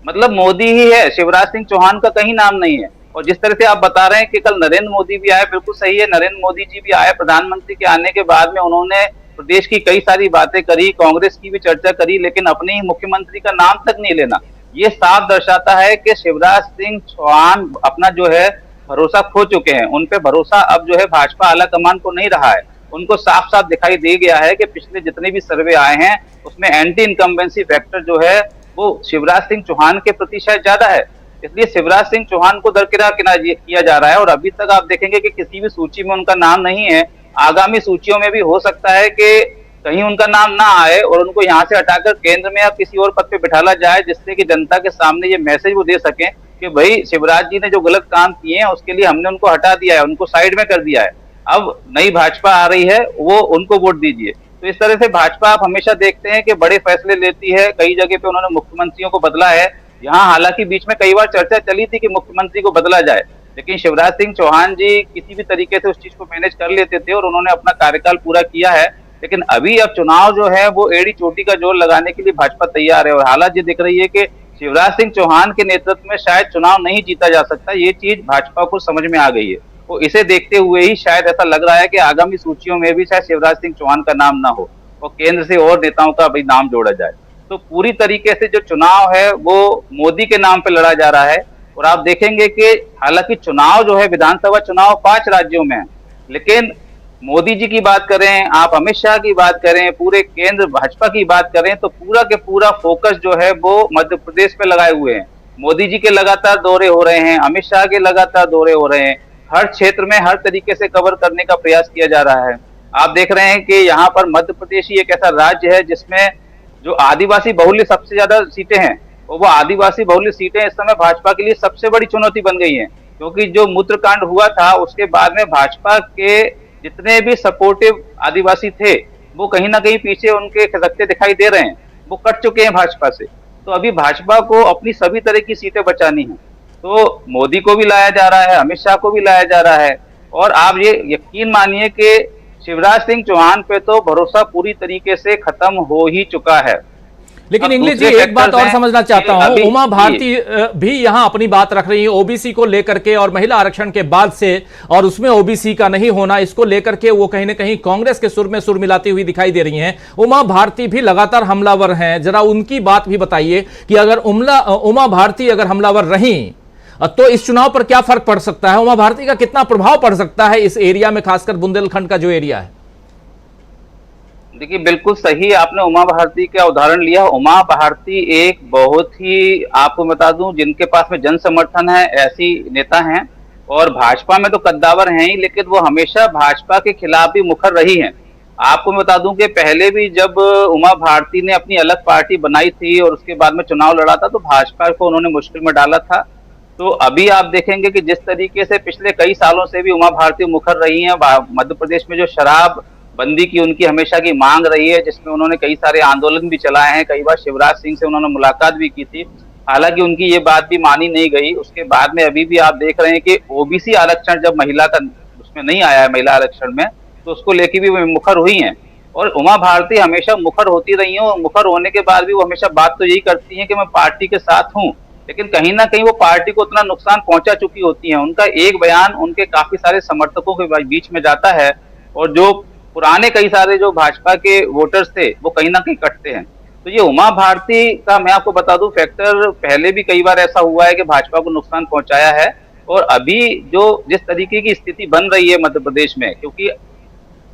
मतलब मोदी ही है, शिवराज सिंह चौहान का कहीं नाम नहीं है। और जिस तरह से आप बता रहे हैं कि कल नरेंद्र मोदी भी आए, बिल्कुल सही है, नरेंद्र मोदी जी भी आए। प्रधानमंत्री के आने के बाद में उन्होंने प्रदेश की कई सारी बातें करी, कांग्रेस की भी चर्चा करी, लेकिन अपने ही मुख्यमंत्री का नाम तक नहीं लेना। ये साफ दर्शाता है कि शिवराज सिंह चौहान अपना जो है भरोसा खो चुके हैं। उन पे भरोसा अब जो है भाजपा आला कमान को नहीं रहा है। उनको साफ साफ दिखाई दे गया है कि पिछले जितने भी सर्वे आए हैं उसमें एंटी इनकम्बेंसी फैक्टर जो है वो शिवराज सिंह चौहान के प्रति शायद ज्यादा है, इसलिए शिवराज सिंह चौहान को दरकिनार किया जा रहा है। और अभी तक आप देखेंगे कि किसी भी सूची में उनका नाम नहीं है। आगामी सूचियों में भी हो सकता है कि कहीं उनका नाम ना आए और उनको यहाँ से हटाकर केंद्र में या किसी और पद पे बिठाला जाए, जिससे कि जनता के सामने ये मैसेज वो दे सकें कि भाई शिवराज जी ने जो गलत काम किए हैं उसके लिए हमने उनको हटा दिया है, उनको साइड में कर दिया है, अब नई भाजपा आ रही है, वो उनको वोट दीजिए। तो इस तरह से भाजपा आप हमेशा देखते हैं कि बड़े फैसले लेती है। कई जगह पे उन्होंने मुख्यमंत्रियों को बदला है। यहाँ हालांकि बीच में कई बार चर्चा चली थी कि मुख्यमंत्री को बदला जाए, लेकिन शिवराज सिंह चौहान जी किसी भी तरीके से उस चीज को मैनेज कर लेते थे और उन्होंने अपना कार्यकाल पूरा किया है। लेकिन अभी अब चुनाव जो है वो एड़ी चोटी का जोर लगाने के लिए भाजपा तैयार है और हालात ये दिख रही है कि शिवराज सिंह चौहान के नेतृत्व में शायद चुनाव नहीं जीता जा सकता। ये चीज भाजपा को समझ में आ गई है। तो इसे देखते हुए ही शायद ऐसा लग रहा है कि आगामी सूचियों में भी शायद शिवराज सिंह चौहान का नाम ना हो और केंद्र से और नेताओं का भी नाम जोड़ा जाए। तो पूरी तरीके से जो चुनाव है वो मोदी के नाम पे लड़ा जा रहा है। और आप देखेंगे कि हालांकि चुनाव जो है विधानसभा चुनाव 5 राज्यों में है, लेकिन मोदी जी की बात करें, आप अमित शाह की बात करें, पूरे केंद्र भाजपा की बात करें तो पूरा के पूरा फोकस जो है वो मध्य प्रदेश पे लगाए हुए हैं। मोदी जी के लगातार दौरे हो रहे हैं, अमित शाह के लगातार दौरे हो रहे हैं, हर क्षेत्र में हर तरीके से कवर करने का प्रयास किया जा रहा है। आप देख रहे हैं कि यहाँ पर मध्य प्रदेश ही एक ऐसा राज्य है जिसमें जो आदिवासी बहुल्य सबसे ज्यादा सीटें हैं और वो आदिवासी बहुल्य सीटें इस समय भाजपा के लिए सबसे बड़ी चुनौती बन गई हैं, क्योंकि जो मूत्रकांड हुआ था उसके बाद में भाजपा के जितने भी सपोर्टिव आदिवासी थे वो कहीं ना कहीं पीछे उनके खिसकते दिखाई दे रहे हैं, वो कट चुके हैं भाजपा से। तो अभी भाजपा को अपनी सभी तरह की सीटें बचानी है। तो मोदी को भी लाया जा रहा है, अमित शाह को भी लाया जा रहा है और आप ये यकीन मानिए कि शिवराज सिंह चौहान पे तो भरोसा पूरी तरीके से खत्म हो ही चुका है। लेकिन इंग्लिश जी एक बात और समझना चाहता हूं, उमा भारती भी यहां अपनी बात रख रही है ओबीसी को लेकर के और महिला आरक्षण के बाद से, और उसमें ओबीसी का नहीं होना, इसको लेकर के वो कहीं ना कहीं कांग्रेस के सुर में सुर मिलाती हुई दिखाई दे रही हैं। उमा भारती भी लगातार हमलावर हैं, जरा उनकी बात भी बताइए कि अगर उमा भारती अगर हमलावर रही तो इस चुनाव पर क्या फर्क पड़ सकता है, उमा भारती का कितना प्रभाव पड़ सकता है इस एरिया में, खासकर बुंदेलखंड का जो एरिया है। देखिए बिल्कुल सही आपने उमा भारती का उदाहरण लिया। उमा भारती एक बहुत ही, आपको बता दूं, जिनके पास में जन समर्थन है, ऐसी नेता हैं और भाजपा में तो कद्दावर हैं ही, लेकिन वो हमेशा भाजपा के खिलाफ भी मुखर रही हैं। आपको मैं बता दूं कि पहले भी जब उमा भारती ने अपनी अलग पार्टी बनाई थी और उसके बाद में चुनाव लड़ा था तो भाजपा को उन्होंने मुश्किल में डाला था। तो अभी आप देखेंगे कि जिस तरीके से पिछले कई सालों से भी उमा भारती मुखर रही हैं, मध्य प्रदेश में जो शराब बंदी की उनकी हमेशा की मांग रही है, जिसमें उन्होंने कई सारे आंदोलन भी चलाए हैं, कई बार शिवराज सिंह से उन्होंने मुलाकात भी की थी, हालांकि उनकी ये बात भी मानी नहीं गई। उसके बाद में अभी भी आप देख रहे हैं कि ओबीसी आरक्षण जब महिला का उसमें नहीं आया है, महिला आरक्षण में, तो उसको लेके भी वो मुखर हुई हैं। और उमा भारती हमेशा मुखर होती रही हैं और मुखर होने के बाद भी वो हमेशा बात तो यही करती हैं कि मैं पार्टी के साथ हूँ, लेकिन कहीं ना कहीं वो पार्टी को उतना नुकसान पहुंचा चुकी होती है। उनका एक बयान उनके काफी सारे समर्थकों के बीच में जाता है और जो पुराने कई सारे जो भाजपा के वोटर्स थे वो कहीं ना कहीं कटते हैं। तो ये उमा भारती का मैं आपको बता दूं फैक्टर पहले भी कई बार ऐसा हुआ है कि भाजपा को नुकसान पहुंचाया है। और अभी जो जिस तरीके की स्थिति बन रही है मध्य प्रदेश में, क्योंकि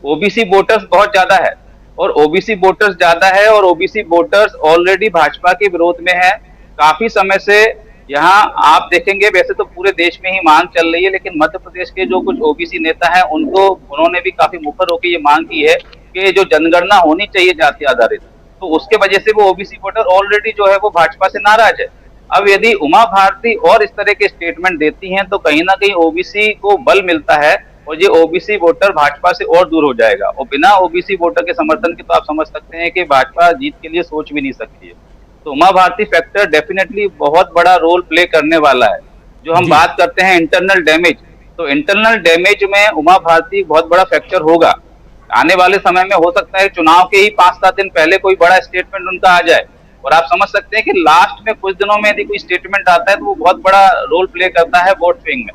ओबीसी वोटर्स बहुत ज्यादा है और ओबीसी वोटर्स ज्यादा है और ओबीसी वोटर्स ऑलरेडी भाजपा के विरोध में है काफी समय से। यहाँ आप देखेंगे वैसे तो पूरे देश में ही मांग चल रही है, लेकिन मध्य प्रदेश के जो कुछ ओबीसी नेता हैं उन्होंने भी काफी मुखर होकर ये मांग की है कि जो जनगणना होनी चाहिए जाति आधारित, तो उसके वजह से वो ओबीसी वोटर ऑलरेडी जो है वो भाजपा से नाराज है। अब यदि उमा भारती और इस तरह के स्टेटमेंट देती हैं तो कहीं ना कहीं ओबीसी को बल मिलता है और ये ओबीसी वोटर भाजपा से और दूर हो जाएगा। और बिना ओबीसी वोटर के समर्थन के तो आप समझ सकते हैं कि भाजपा जीत के लिए सोच भी नहीं सकती है। तो उमा भारती फैक्टर डेफिनेटली बहुत बड़ा रोल प्ले करने वाला है। जो हम बात करते हैं इंटरनल डैमेज, तो इंटरनल डैमेज में उमा भारती बहुत बड़ा फैक्टर होगा। आने वाले समय में हो सकता है चुनाव के ही 5-7 दिन पहले कोई बड़ा स्टेटमेंट उनका आ जाए और आप समझ सकते हैं कि लास्ट में कुछ दिनों में यदि कोई स्टेटमेंट आता है तो वो बहुत बड़ा रोल प्ले करता है वोट स्विंग में।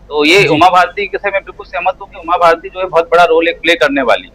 तो ये उमा भारती से मैं बिल्कुल सहमत हूँ कि उमा भारती जो है बहुत बड़ा रोल एक प्ले करने वाली।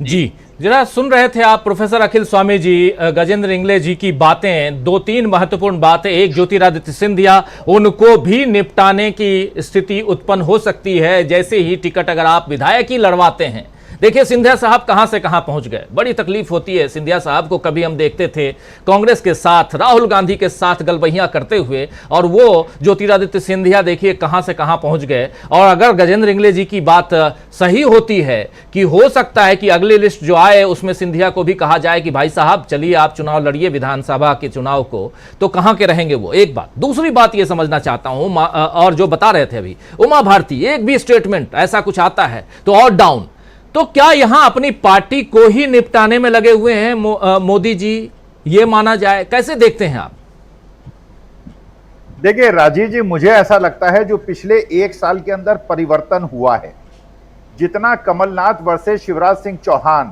जी जरा सुन रहे थे आप प्रोफेसर अखिल स्वामी जी, गजेंद्र इंगले जी की बातें, 2-3 महत्वपूर्ण बातें। एक, ज्योतिरादित्य सिंधिया, उनको भी निपटाने की स्थिति उत्पन्न हो सकती है जैसे ही टिकट अगर आप विधायक ही लड़वाते हैं। देखिए सिंधिया साहब कहां से कहां पहुंच गए, बड़ी तकलीफ होती है सिंधिया साहब को। कभी हम देखते थे कांग्रेस के साथ, राहुल गांधी के साथ गलबहियां करते हुए, और वो ज्योतिरादित्य सिंधिया देखिए कहां से कहां पहुंच गए। और अगर गजेंद्र इंगले जी की बात सही होती है कि हो सकता है कि अगली लिस्ट जो आए उसमें सिंधिया को भी कहा जाए कि भाई साहब चलिए आप चुनाव लड़िए विधानसभा के चुनाव को, तो कहां के रहेंगे वो। एक बात। दूसरी बात ये समझना चाहता हूं, और जो बता रहे थे अभी उमा भारती, एक भी स्टेटमेंट ऐसा कुछ आता है तो और डाउन, तो क्या यहां अपनी पार्टी को ही निपटाने में लगे हुए हैं मोदी जी, ये माना जाए? कैसे देखते हैं आप? देखिए राजीव जी, मुझे ऐसा लगता है जो पिछले एक साल के अंदर परिवर्तन हुआ है, जितना कमलनाथ वर्सेस शिवराज सिंह चौहान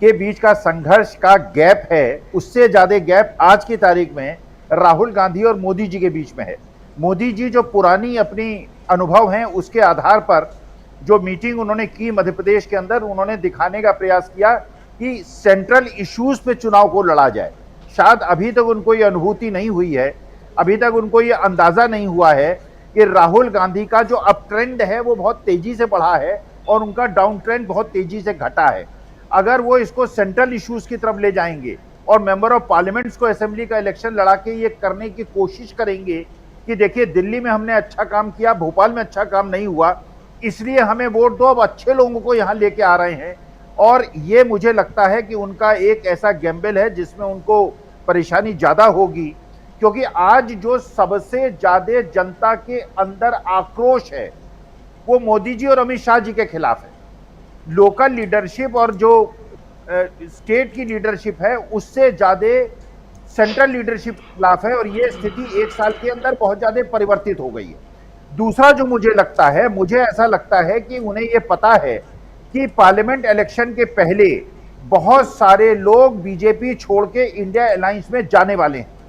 के बीच का संघर्ष का गैप है, उससे ज्यादा गैप आज की तारीख में राहुल गांधी और मोदी जी के बीच में है। मोदी जी जो पुरानी अपनी अनुभव हैं उसके आधार पर जो मीटिंग उन्होंने की मध्य प्रदेश के अंदर, उन्होंने दिखाने का प्रयास किया कि सेंट्रल इश्यूज पे चुनाव को लड़ा जाए। शायद अभी तक उनको ये अनुभूति नहीं हुई है, अभी तक उनको ये अंदाजा नहीं हुआ है कि राहुल गांधी का जो अप ट्रेंड है वो बहुत तेजी से बढ़ा है और उनका डाउन ट्रेंड बहुत तेजी से घटा है। अगर वो इसको सेंट्रल इश्यूज की तरफ ले जाएंगे और मेंबर ऑफ पार्लियामेंट्स को असेंबली का इलेक्शन लड़ा के ये करने की कोशिश करेंगे कि देखिए दिल्ली में हमने अच्छा काम किया, भोपाल में अच्छा काम नहीं हुआ, इसलिए हमें वोट दो, अब अच्छे लोगों को यहाँ लेके आ रहे हैं, और ये मुझे लगता है कि उनका एक ऐसा गैम्बल है जिसमें उनको परेशानी ज्यादा होगी, क्योंकि आज जो सबसे ज्यादा जनता के अंदर आक्रोश है वो मोदी जी और अमित शाह जी के खिलाफ है। लोकल लीडरशिप और जो स्टेट की लीडरशिप है उससे ज्यादा सेंट्रल लीडरशिप के खिलाफ है, और ये स्थिति एक साल के अंदर बहुत ज्यादा परिवर्तित हो गई है। दूसरा जो मुझे लगता है, मुझे ऐसा लगता है कि उन्हें ये पता है कि पार्लियामेंट इलेक्शन के पहले बहुत सारे लोग बीजेपी छोड़ के इंडिया अलायंस में जाने वाले हैं।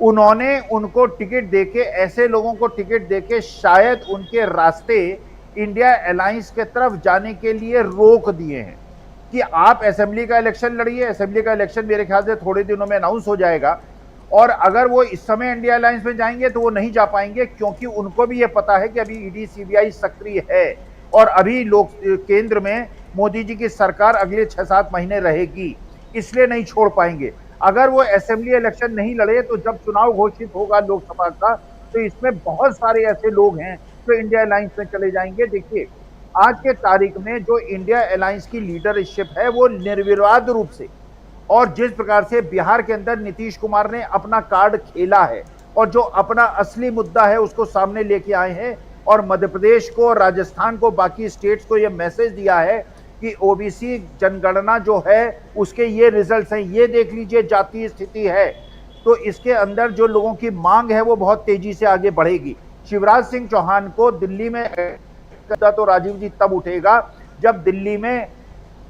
उन्होंने उनको टिकट देके, ऐसे लोगों को टिकट देके शायद उनके रास्ते इंडिया अलायंस के तरफ जाने के लिए रोक दिए हैं कि आप असेंबली का इलेक्शन लड़िए। असेंबली का इलेक्शन मेरे ख्याल से थोड़े दिनों में अनाउंस हो जाएगा, और अगर वो इस समय इंडिया अलायंस में जाएंगे तो वो नहीं जा पाएंगे, क्योंकि उनको भी ये पता है कि अभी ईडी सीबीआई सक्रिय है और अभी लोग केंद्र में मोदी जी की सरकार अगले 6-7 महीने रहेगी, इसलिए नहीं छोड़ पाएंगे। अगर वो असेंबली इलेक्शन नहीं लड़े तो जब चुनाव घोषित होगा लोकसभा का, तो इसमें बहुत सारे ऐसे लोग हैं जो इंडिया अलायंस में चले जाएंगे। देखिए आज के तारीख में जो इंडिया अलायंस की लीडरशिप है वो निर्विवाद रूप से, और जिस प्रकार से बिहार के अंदर नीतीश कुमार ने अपना कार्ड खेला है और जो अपना असली मुद्दा है उसको सामने लेके आए हैं, और मध्य प्रदेश को, राजस्थान को, बाकी स्टेट्स को यह मैसेज दिया है कि ओबीसी जनगणना जो है उसके ये रिजल्ट्स हैं, ये देख लीजिए जातीय स्थिति है, तो इसके अंदर जो लोगों की मांग है वो बहुत तेजी से आगे बढ़ेगी। शिवराज सिंह चौहान को दिल्ली में तो राजीव जी तब उठेगा जब दिल्ली में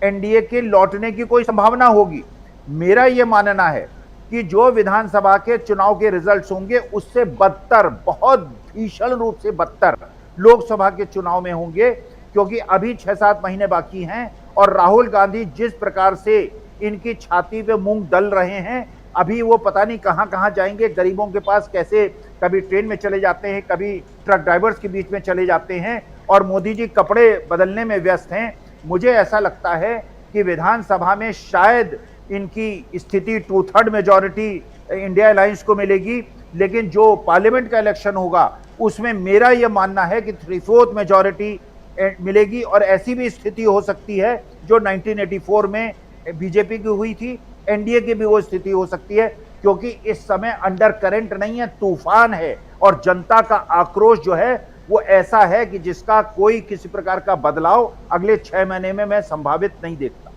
एनडीए के लौटने की कोई संभावना होगी। मेरा यह मानना है कि जो विधानसभा के चुनाव के रिजल्ट्स होंगे उससे बदतर, बहुत भीषण रूप से बदतर लोकसभा के चुनाव में होंगे, क्योंकि अभी 6-7 महीने बाकी हैं और राहुल गांधी जिस प्रकार से इनकी छाती पे मूंग दल रहे हैं, अभी वो पता नहीं कहां कहां जाएंगे, गरीबों के पास कैसे कभी ट्रेन में चले जाते हैं, कभी ट्रक ड्राइवर्स के बीच में चले जाते हैं, और मोदी जी कपड़े बदलने में व्यस्त हैं। मुझे ऐसा लगता है कि विधानसभा में शायद इनकी स्थिति 2/3 मेजॉरिटी इंडिया अलायंस को मिलेगी, लेकिन जो पार्लियामेंट का इलेक्शन होगा उसमें मेरा यह मानना है कि 3/4 मेजॉरिटी मिलेगी, और ऐसी भी स्थिति हो सकती है जो 1984 में बीजेपी की हुई थी, एनडीए की भी वो स्थिति हो सकती है, क्योंकि इस समय अंडर करंट नहीं है, तूफान है, और जनता का आक्रोश जो है वो ऐसा है कि जिसका कोई किसी प्रकार का बदलाव अगले 6 महीने में मैं संभावित नहीं देखता।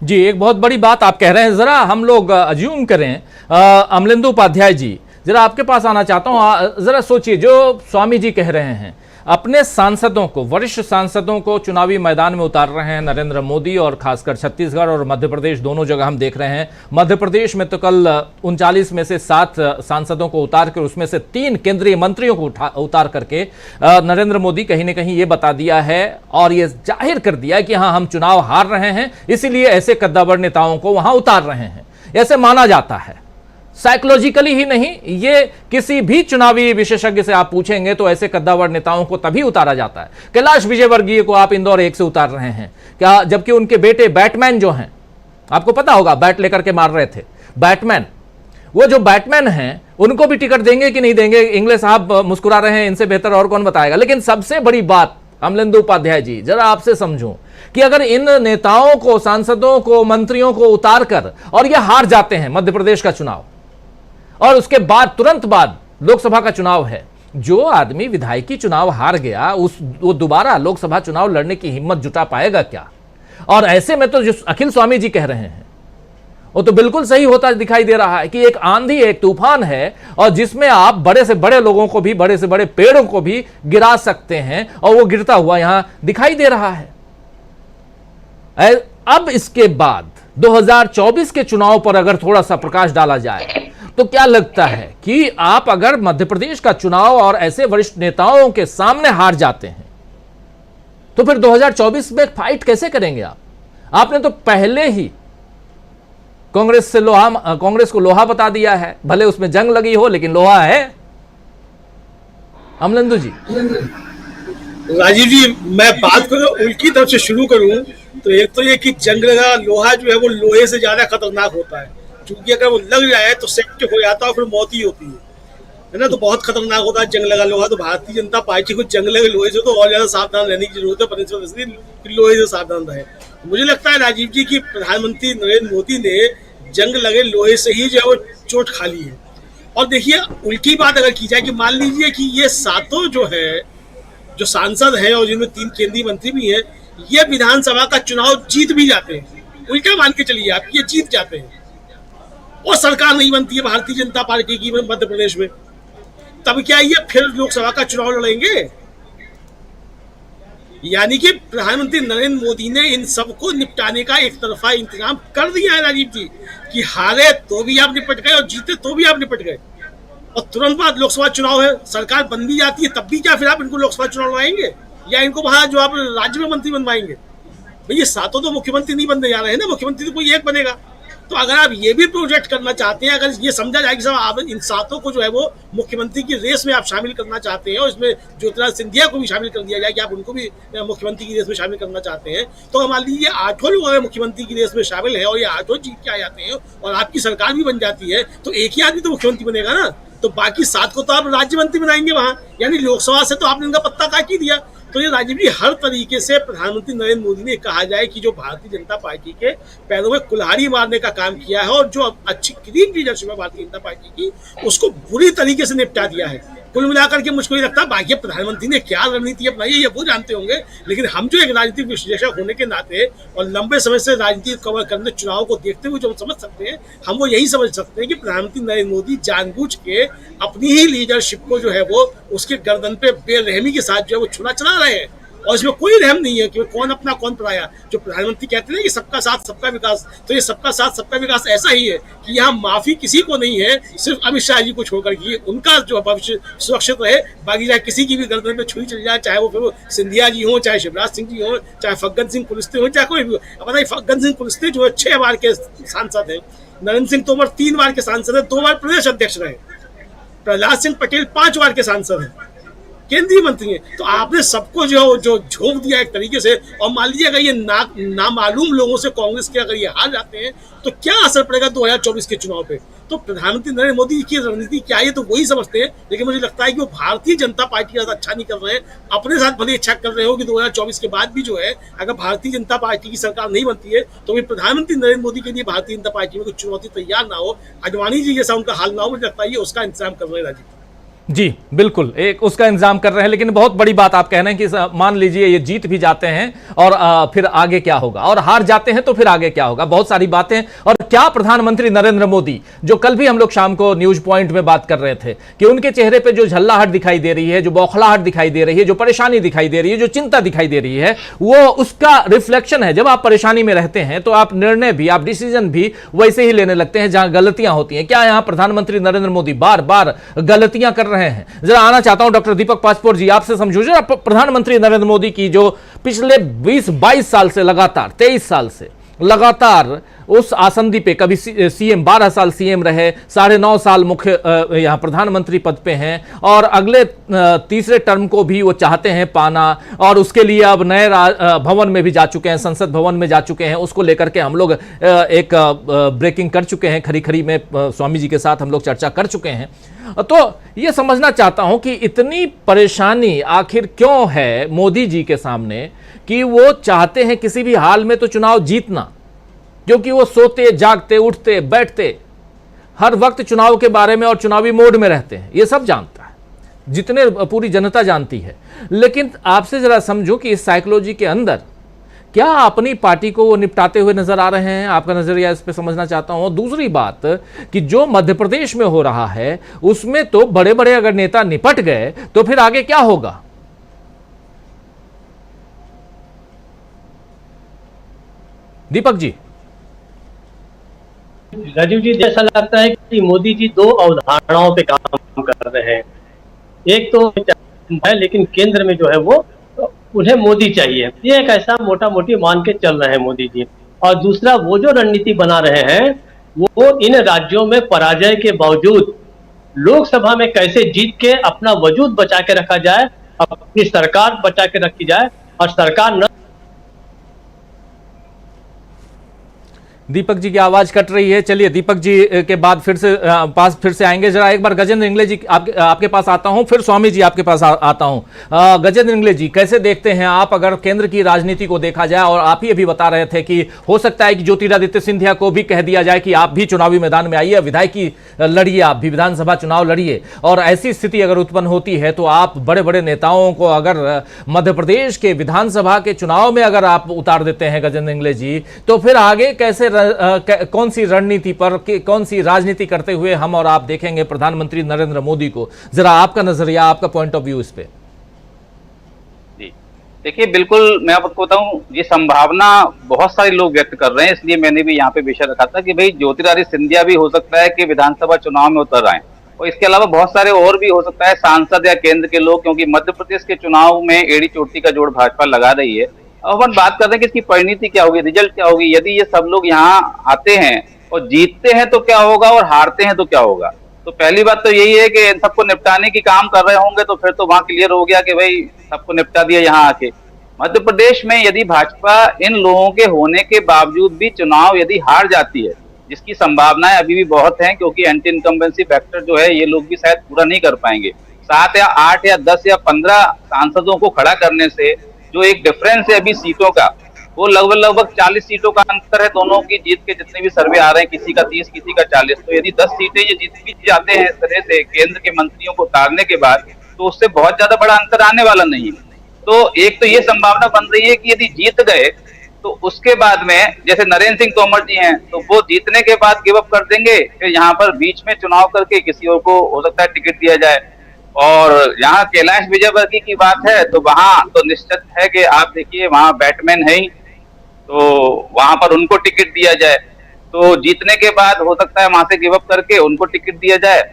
जी, एक बहुत बड़ी बात आप कह रहे हैं, जरा हम लोग अज्यूम करें, अमलेंदु उपाध्याय जी, जरा आपके पास आना चाहता हूं। जरा सोचिए, जो स्वामी जी कह रहे हैं, अपने सांसदों को, वरिष्ठ सांसदों को चुनावी मैदान में उतार रहे हैं नरेंद्र मोदी, और खासकर छत्तीसगढ़ और मध्य प्रदेश दोनों जगह हम देख रहे हैं। मध्य प्रदेश में तो कल 39 में से 7 सांसदों को उतार कर उसमें से 3 केंद्रीय मंत्रियों को उतार करके नरेंद्र मोदी कहीं ना कहीं ये बता दिया है और ये जाहिर कर दिया कि हाँ, हम चुनाव हार रहे हैं, इसीलिए ऐसे कद्दावर नेताओं को वहां उतार रहे हैं। ऐसे माना जाता है, साइकोलॉजिकली ही नहीं, ये किसी भी चुनावी विशेषज्ञ से आप पूछेंगे तो ऐसे कद्दावर नेताओं को तभी उतारा जाता है। कैलाश विजयवर्गीय को आप इंदौर 1 से उतार रहे हैं क्या, जबकि उनके बेटे बैटमैन जो हैं, आपको पता होगा बैट लेकर के मार रहे थे, बैटमैन, वो जो बैटमैन हैं उनको भी टिकट देंगे कि नहीं देंगे? इंग्लिश साहब मुस्कुरा रहे हैं, इनसे बेहतर और कौन बताएगा। लेकिन सबसे बड़ी बात अमलेंदु उपाध्याय जी, जरा आपसे समझूं कि अगर इन नेताओं को, सांसदों को, मंत्रियों को उतार कर और ये हार जाते हैं मध्य प्रदेश का चुनाव, और उसके बाद तुरंत बाद लोकसभा का चुनाव है, जो आदमी विधायकी चुनाव हार गया वो दोबारा लोकसभा चुनाव लड़ने की हिम्मत जुटा पाएगा क्या? और ऐसे में तो जो अखिल स्वामी जी कह रहे हैं वो तो बिल्कुल सही होता दिखाई दे रहा है कि एक आंधी एक तूफान है और जिसमें आप बड़े से बड़े लोगों को भी, बड़े से बड़े पेड़ों को भी गिरा सकते हैं और वो गिरता हुआ यहां दिखाई दे रहा है। अब इसके बाद 2024 के चुनाव पर अगर थोड़ा सा प्रकाश डाला जाए तो क्या लगता है कि आप अगर मध्य प्रदेश का चुनाव और ऐसे वरिष्ठ नेताओं के सामने हार जाते हैं तो फिर 2024 में फाइट कैसे करेंगे आप? आपने तो पहले ही कांग्रेस को लोहा बता दिया है, भले उसमें जंग लगी हो लेकिन लोहा है। अमलेंदु जी। राजीव जी, मैं बात करूं उनकी तरफ से शुरू करूं तो एक तो ये कि जंग लगा लोहा जो है वो लोहे से ज्यादा खतरनाक होता है, क्योंकि अगर वो लग जाए तो सेक्ट हो जाता है, फिर मौत ही होती है ना। तो बहुत खतरनाक होता है जंग लगा लोहा। तो भारतीय जनता पार्टी को जंग लगे लोहे से तो और ज्यादा सावधान रहने की जरूरत है, लोहे से सावधान रहे। मुझे लगता है राजीव जी की प्रधानमंत्री नरेंद्र मोदी ने जंग लगे लोहे से ही जो है वो चोट खा ली है। और देखिए उल्टी बात अगर की जाए कि मान लीजिए कि ये सातों जो है जो सांसद हैं और जिनमें 3 केंद्रीय मंत्री भी हैं, ये विधानसभा का चुनाव जीत भी जाते हैं, उल्टा मान के चलिए आप, ये जीत जाते हैं और सरकार नहीं बनती है भारतीय जनता पार्टी की मध्य प्रदेश में, तब क्या ये फिर लोकसभा का चुनाव लड़ेंगे? यानी कि प्रधानमंत्री नरेंद्र मोदी ने इन सबको निपटाने का एक तरफा इंतजाम कर दिया है राजीव जी, कि हारे तो भी आप निपट गए और जीते तो भी आप निपट गए, और तुरंत बाद लोकसभा चुनाव है, सरकार बन भी जाती है, तब भी क्या फिर आप इनको लोकसभा चुनाव लड़ाएंगे या इनको वहां जो आप राज्य में मंत्री बनवाएंगे? भाई ये सातों तो मुख्यमंत्री नहीं बनने जा रहे हैं ना, मुख्यमंत्री तो कोई एक बनेगा। तो अगर आप ये भी प्रोजेक्ट करना चाहते हैं, अगर ये समझा जाए कि आप इन सातों को जो है वो मुख्यमंत्री की रेस में आप शामिल करना चाहते हैं और इसमें ज्योतिरादित्य सिंधिया को भी शामिल कर दिया जाए कि आप उनको भी मुख्यमंत्री की रेस में शामिल करना चाहते हैं, तो मान लीजिए 8 लोग अगर मुख्यमंत्री की रेस में शामिल है और ये 8 जीत के आ जाते हैं और आपकी सरकार भी बन जाती है, तो एक ही आदमी तो मुख्यमंत्री बनेगा ना, तो बाकी 7 को तो आप राज्य मंत्री बनाएंगे वहां, यानी लोकसभा से तो आपने इनका पत्ता काट ही दिया। तो ये राजीव जी हर तरीके से प्रधानमंत्री नरेंद्र मोदी ने कहा जाए कि जो भारतीय जनता पार्टी के पैरों में कुल्हाड़ी मारने का काम किया है और जो अच्छी क्लीन लीडरशिप है भारतीय जनता पार्टी की, उसको बुरी तरीके से निपटा दिया है। कुल मिलाकर के मुझको ये लगता है बाकी प्रधानमंत्री ने क्या रणनीति अपनाई है ये वो जानते होंगे, लेकिन हम जो एक राजनीतिक विश्लेषक होने के नाते और लंबे समय से राजनीति कवर करने चुनाव को देखते हुए जो हम समझ सकते हैं, हम वो यही समझ सकते हैं कि प्रधानमंत्री नरेंद्र मोदी जानबूझ के अपनी ही लीडरशिप को जो है वो उसके गर्दन पे बेरहमी के साथ जो है वो छुरा चला रहे हैं, और इसमें कोई रहम नहीं है कि कौन अपना कौन पराया। जो प्रधानमंत्री कहते हैं कि सबका साथ सबका विकास, तो ये सबका साथ सबका विकास ऐसा ही है कि यहाँ माफी किसी को नहीं है, सिर्फ अमित शाह जी को छोड़कर कि उनका जो भविष्य सुरक्षित रहे, बाकी चाहे किसी की भी गर्दन पे छुरी चल जाए, चाहे वो फिर सिंधिया जी हो, चाहे शिवराज सिंह जी हो, चाहे फग्गन सिंह कुलस्ते हो, चाहे कोई भी हो। अब फग्गन सिंह कुलस्ते जो है 6 बार के सांसद हैं, नरेंद्र सिंह तोमर 3 बार के सांसद हैं, 2 बार प्रदेश अध्यक्ष रहे, प्रहलाद सिंह पटेल 5 बार के सांसद हैं, केंद्रीय मंत्री हैं। तो आपने सबको जो झोंक दिया एक तरीके से, और मान लीजिए अगर ये नामालूम लोगों से कांग्रेस के अगर ये हार जाते हैं तो क्या असर पड़ेगा 2024 के चुनाव पे? तो प्रधानमंत्री नरेंद्र मोदी की रणनीति क्या है तो वही समझते हैं, लेकिन मुझे लगता है कि वो भारतीय जनता पार्टी के साथ अच्छा नहीं कर रहे हैं, अपने साथ भले अच्छा कर रहे हो कि 2024 के बाद भी जो है अगर भारतीय जनता पार्टी की सरकार नहीं बनती है तो प्रधानमंत्री नरेंद्र मोदी के लिए भारतीय जनता पार्टी में कोई चुनौती तैयार ना हो, आडवाणी जी जैसा उनका हाल ना हो, मुझे लगता है उसका इंतजाम कर रहे हैं राजीव जी। बिल्कुल एक उसका इंतजाम कर रहे हैं, लेकिन बहुत बड़ी बात आप कह रहे हैं कि मान लीजिए ये जीत भी जाते हैं और फिर आगे क्या होगा, और हार जाते हैं तो फिर आगे क्या होगा, बहुत सारी बातें। और क्या प्रधानमंत्री नरेंद्र मोदी, जो कल भी हम लोग शाम को न्यूज पॉइंट में बात कर रहे थे कि उनके चेहरे पे जो झल्लाहट दिखाई दे रही है, जो बौखलाहट दिखाई दे रही है, जो परेशानी दिखाई दे रही है, जो चिंता दिखाई दे रही है, वो उसका रिफ्लेक्शन है। जब आप परेशानी में रहते हैं तो आप निर्णय भी, आप डिसीजन भी वैसे ही लेने लगते हैं जहां गलतियां होती हैं। क्या यहां प्रधानमंत्री नरेंद्र मोदी बार बार गलतियां कर रहे हैं? जरा आना चाहता हूं डॉक्टर दीपक पासपोर जी, आपसे समझो जरा प्रधानमंत्री नरेंद्र मोदी की जो पिछले 20-22 साल से लगातार 23 साल से लगातार उस आसंदी पे, कभी सीएम 12 साल सीएम रहे, 9.5 साल मुख्य यहां प्रधानमंत्री पद पे हैं, और अगले तीसरे टर्म को भी वो चाहते हैं पाना, और उसके लिए अब नए भवन में भी जा चुके हैं, संसद भवन में जा चुके हैं। उसको लेकर के हम लोग एक ब्रेकिंग कर चुके हैं, खरी खरी में स्वामी जी के साथ हम लोग चर्चा कर चुके हैं। तो ये समझना चाहता हूं कि इतनी परेशानी आखिर क्यों है मोदी जी के सामने कि वो चाहते हैं किसी भी हाल में तो चुनाव जीतना, क्योंकि वो सोते जागते उठते बैठते हर वक्त चुनाव के बारे में और चुनावी मोड में रहते हैं। ये सब जानता है, जितने पूरी जनता जानती है। लेकिन आपसे जरा समझो कि इस साइकोलॉजी के अंदर क्या अपनी पार्टी को वो निपटाते हुए नजर आ रहे हैं? आपका नजरिया इस पे समझना चाहता हूं। दूसरी बात कि जो मध्य प्रदेश में हो रहा है उसमें तो बड़े बड़े अगर नेता निपट गए तो फिर आगे क्या होगा? दीपक जी। राजीव जी, ऐसा लगता है कि मोदी जी दो अवधारणाओं पे काम कर रहे हैं। एक तो है, लेकिन केंद्र में जो है वो उन्हें मोदी चाहिए, ये एक ऐसा मोटा मोटी मान के चल रहे हैं मोदी जी। और दूसरा, वो जो रणनीति बना रहे हैं वो इन राज्यों में पराजय के बावजूद लोकसभा में कैसे जीत के अपना वजूद बचा के रखा जाए, अपनी सरकार बचा के रखी जाए, और सरकार न। दीपक जी की आवाज कट रही है। चलिए दीपक जी के बाद फिर से आएंगे। जरा एक बार गजेंद्र इंगले जी आपके पास आता हूं, फिर स्वामी जी आपके पास आता हूं। गजेंद्र इंगले जी, कैसे देखते हैं आप अगर केंद्र की राजनीति को देखा जाए? और आप ही अभी बता रहे थे कि हो सकता है कि ज्योतिरादित्य सिंधिया को भी कह दिया जाए कि आप भी चुनावी मैदान में आइए, विधायकी लड़िए, आप भी विधानसभा चुनाव लड़िए। और ऐसी स्थिति अगर उत्पन्न होती है तो आप बड़े बड़े नेताओं को अगर मध्य प्रदेश के विधानसभा के चुनाव में अगर आप उतार देते हैं गजेंद्र इंगले जी, तो फिर आगे कैसे कौन सी रणनीति पर, कौन सी राजनीति करते हुए हम और आप देखेंगे प्रधानमंत्री नरेंद्र मोदी को? जरा आपका नजरिया, आपका पॉइंट ऑफ व्यू इस पे। जी देखिए, बिल्कुल मैं आपको बताऊं, ये संभावना बहुत सारे लोग व्यक्त कर रहे हैं, इसलिए मैंने भी यहाँ पे विषय रखा था कि भाई ज्योतिरादित्य सिंधिया भी हो सकता है कि विधानसभा चुनाव में उतर आए, और इसके अलावा बहुत सारे और भी हो सकता है सांसद या केंद्र के लोग, क्योंकि मध्य प्रदेश के चुनाव में एड़ी चोटी का जोड़ भाजपा लगा रही है। अब अपन बात करते हैं कि इसकी परिणति क्या होगी, रिजल्ट क्या होगी। यदि ये सब लोग यहाँ आते हैं और जीतते हैं तो क्या होगा, और हारते हैं तो क्या होगा। तो पहली बात तो यही है कि इन सबको निपटाने की काम कर रहे होंगे, तो फिर तो वहां क्लियर हो गया कि भाई सबको निपटा दिया यहाँ आके। मध्य प्रदेश में यदि भाजपा इन लोगों के होने के बावजूद भी चुनाव यदि हार जाती है, जिसकी संभावनाएं अभी भी बहुत हैं, क्योंकि एंटी इनकम्बेंसी फैक्टर जो है ये लोग भी शायद पूरा नहीं कर पाएंगे। 7 या 8 या 10 या 15 सांसदों को खड़ा करने से जो एक डिफरेंस है अभी सीटों का, वो लगभग 40 सीटों का अंतर है दोनों की जीत के। जितने भी सर्वे आ रहे हैं, किसी का 30 किसी का 40। तो यदि 10 सीटें ये जीत भी जाते हैं इस तरह से केंद्र के मंत्रियों को उतारने के बाद, तो उससे बहुत ज्यादा बड़ा अंतर आने वाला नहीं। तो एक तो ये संभावना बन रही है कि यदि जीत गए तो उसके बाद में, जैसे नरेंद्र सिंह तोमर जी हैं, तो वो जीतने के बाद गिव अप कर देंगे, फिर यहाँ पर बीच में चुनाव करके किसी और को हो सकता है टिकट दिया जाए। और यहाँ कैलाश विजयवर्गीय की बात है तो वहां तो निश्चित है कि आप देखिए वहां बैटमैन है ही, तो वहां पर उनको टिकट दिया जाए। तो जीतने के बाद हो सकता है वहां से गिव अप करके उनको टिकट दिया जाए।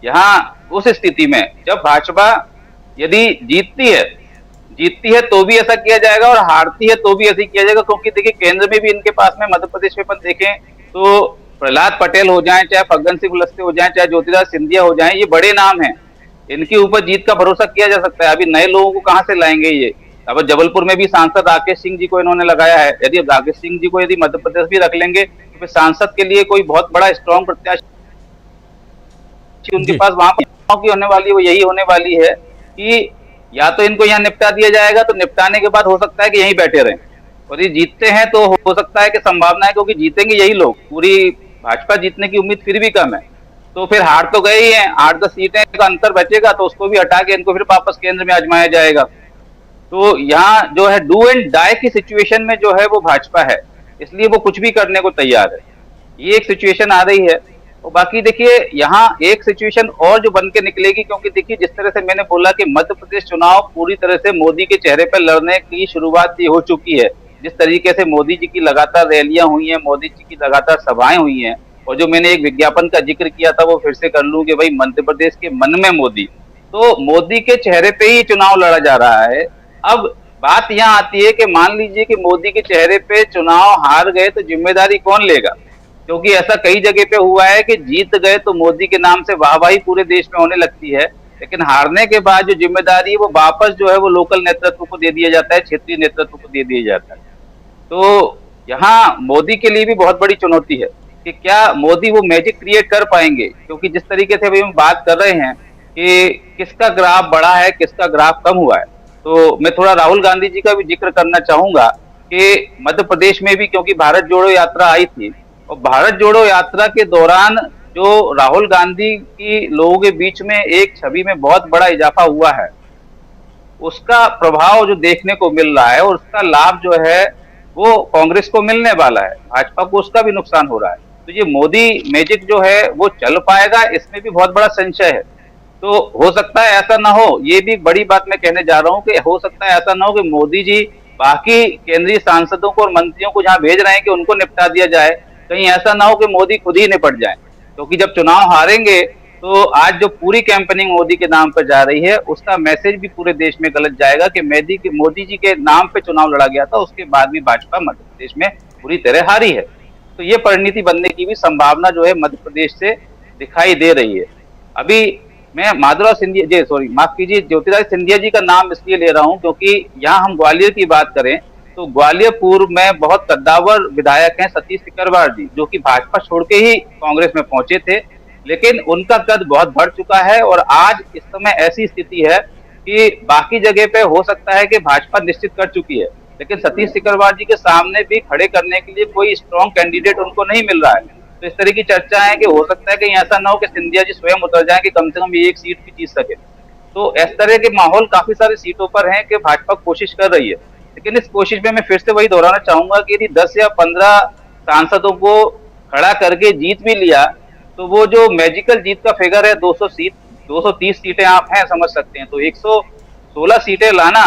यहाँ उस स्थिति में जब भाजपा यदि जीतती है तो भी ऐसा किया जाएगा, और हारती है तो भी ऐसा किया जाएगा। क्योंकि देखिए केंद्र में भी इनके पास में, मध्य प्रदेश में अपन देखें तो प्रहलाद पटेल हो जाए, चाहे फग्गन सिंह कुलस्ते हो जाए, चाहे ज्योतिरादित्य सिंधिया हो जाए, ये बड़े नाम हैं, इनके ऊपर जीत का भरोसा किया जा सकता है। अभी नए लोगों को कहां से लाएंगे ये? अब जबलपुर में भी सांसद राकेश सिंह जी को इन्होंने लगाया है। यदि राकेश सिंह जी को यदि मध्य प्रदेश भी रख लेंगे तो फिर सांसद के लिए कोई बहुत बड़ा स्ट्रॉन्ग प्रत्याशी उनके पास वहां की होने वाली है, वो यही होने वाली है कि या तो इनको यहाँ निपटा दिया जाएगा, तो निपटाने के बाद हो सकता है कि यहीं बैठे रहें। और ये जीतते हैं तो हो सकता है कि संभावना है, क्योंकि जीतेंगे यही लोग, पूरी भाजपा जीतने की उम्मीद फिर भी कम है। तो फिर हार तो गए ही हैं, 8-10 सीटें का अंतर बचेगा, तो उसको भी हटा के इनको फिर वापस केंद्र में आजमाया जाएगा। तो यहाँ जो है डू एंड डाई की सिचुएशन में जो है वो भाजपा है, इसलिए वो कुछ भी करने को तैयार है। ये एक सिचुएशन आ रही है। और बाकी देखिए यहाँ एक सिचुएशन और जो बन के निकलेगी, क्योंकि देखिए जिस तरह से मैंने बोला कि मध्य प्रदेश चुनाव पूरी तरह से मोदी के चेहरे पर लड़ने की शुरुआत हो चुकी है। जिस तरीके से मोदी जी की लगातार रैलियां हुई हैं, मोदी जी की लगातार सभाएं हुई हैं, और जो मैंने एक विज्ञापन का जिक्र किया था वो फिर से कर लूं कि भाई मध्य प्रदेश के मन में मोदी, तो मोदी के चेहरे पे ही चुनाव लड़ा जा रहा है। अब बात यहाँ आती है कि मान लीजिए कि मोदी के चेहरे पे चुनाव हार गए तो जिम्मेदारी कौन लेगा? क्योंकि ऐसा कई जगह पे हुआ है कि जीत गए तो मोदी के नाम से वाहवाही पूरे देश में होने लगती है, लेकिन हारने के बाद जो जिम्मेदारी है वो वापस जो है वो लोकल नेतृत्व को दे दिया जाता है, क्षेत्रीय नेतृत्व को दे दिया जाता है। तो यहाँ मोदी के लिए भी बहुत बड़ी चुनौती है कि क्या मोदी वो मैजिक क्रिएट कर पाएंगे, क्योंकि जिस तरीके से अभी हम बात कर रहे हैं कि किसका ग्राफ बढ़ा है, किसका ग्राफ कम हुआ है। तो मैं थोड़ा राहुल गांधी जी का भी जिक्र करना चाहूंगा कि मध्य प्रदेश में भी क्योंकि भारत जोड़ो यात्रा आई थी, और भारत जोड़ो यात्रा के दौरान जो राहुल गांधी की लोगों के बीच में एक छवि में बहुत बड़ा इजाफा हुआ है, उसका प्रभाव जो देखने को मिल रहा है और उसका लाभ जो है वो कांग्रेस को मिलने वाला है, भाजपा को उसका भी नुकसान हो रहा है। तो ये मोदी मैजिक जो है वो चल पाएगा, इसमें भी बहुत बड़ा संशय है। तो हो सकता है ऐसा ना हो, ये भी बड़ी बात मैं कहने जा रहा हूँ कि हो सकता है ऐसा ना हो कि मोदी जी बाकी केंद्रीय सांसदों को और मंत्रियों को जहां भेज रहे हैं कि उनको निपटा दिया जाए, कहीं ऐसा ना हो कि मोदी खुद ही निपट जाए। क्योंकि जब चुनाव हारेंगे तो आज जो पूरी कैंपेनिंग मोदी के नाम पर जा रही है उसका मैसेज भी पूरे देश में गलत जाएगा कि मोदी जी के नाम पे चुनाव लड़ा गया था, उसके बाद भी भाजपा मध्य प्रदेश में पूरी तरह हारी है। तो ये परिणति बनने की भी संभावना जो है मध्य प्रदेश से दिखाई दे रही है। अभी मैं माफ कीजिए, ज्योतिरादित्य सिंधिया जी का नाम इसलिए ले रहा हूं क्योंकि यहाँ हम ग्वालियर की बात करें तो ग्वालियर पूर्व में बहुत कद्दावर विधायक हैं सतीश सिकरवार जी, जो कि भाजपा छोड़ के ही कांग्रेस में पहुंचे थे, लेकिन उनका कद बहुत बढ़ चुका है और आज इस समय ऐसी स्थिति है कि बाकी जगह पे हो सकता है कि भाजपा निश्चित कर चुकी है, लेकिन सतीश सिकरवार जी के सामने भी खड़े करने के लिए कोई स्ट्रॉन्ग कैंडिडेट उनको नहीं मिल रहा है। तो इस तरह की चर्चा है कि हो सकता है कि ऐसा ना हो कि सिंधिया जी स्वयं उतर जाए कि कम से कम ये एक सीट भी जीत सके। तो इस तरह के माहौल काफी सारी सीटों पर है कि भाजपा कोशिश कर रही है, लेकिन इस कोशिश में मैं फिर से वही दोहराना चाहूंगा कि यदि 10 या 15 सांसदों को खड़ा करके जीत भी लिया तो वो जो मैजिकल जीत का फिगर है 230 सीटें आप हैं समझ सकते हैं, तो 116 सीटें लाना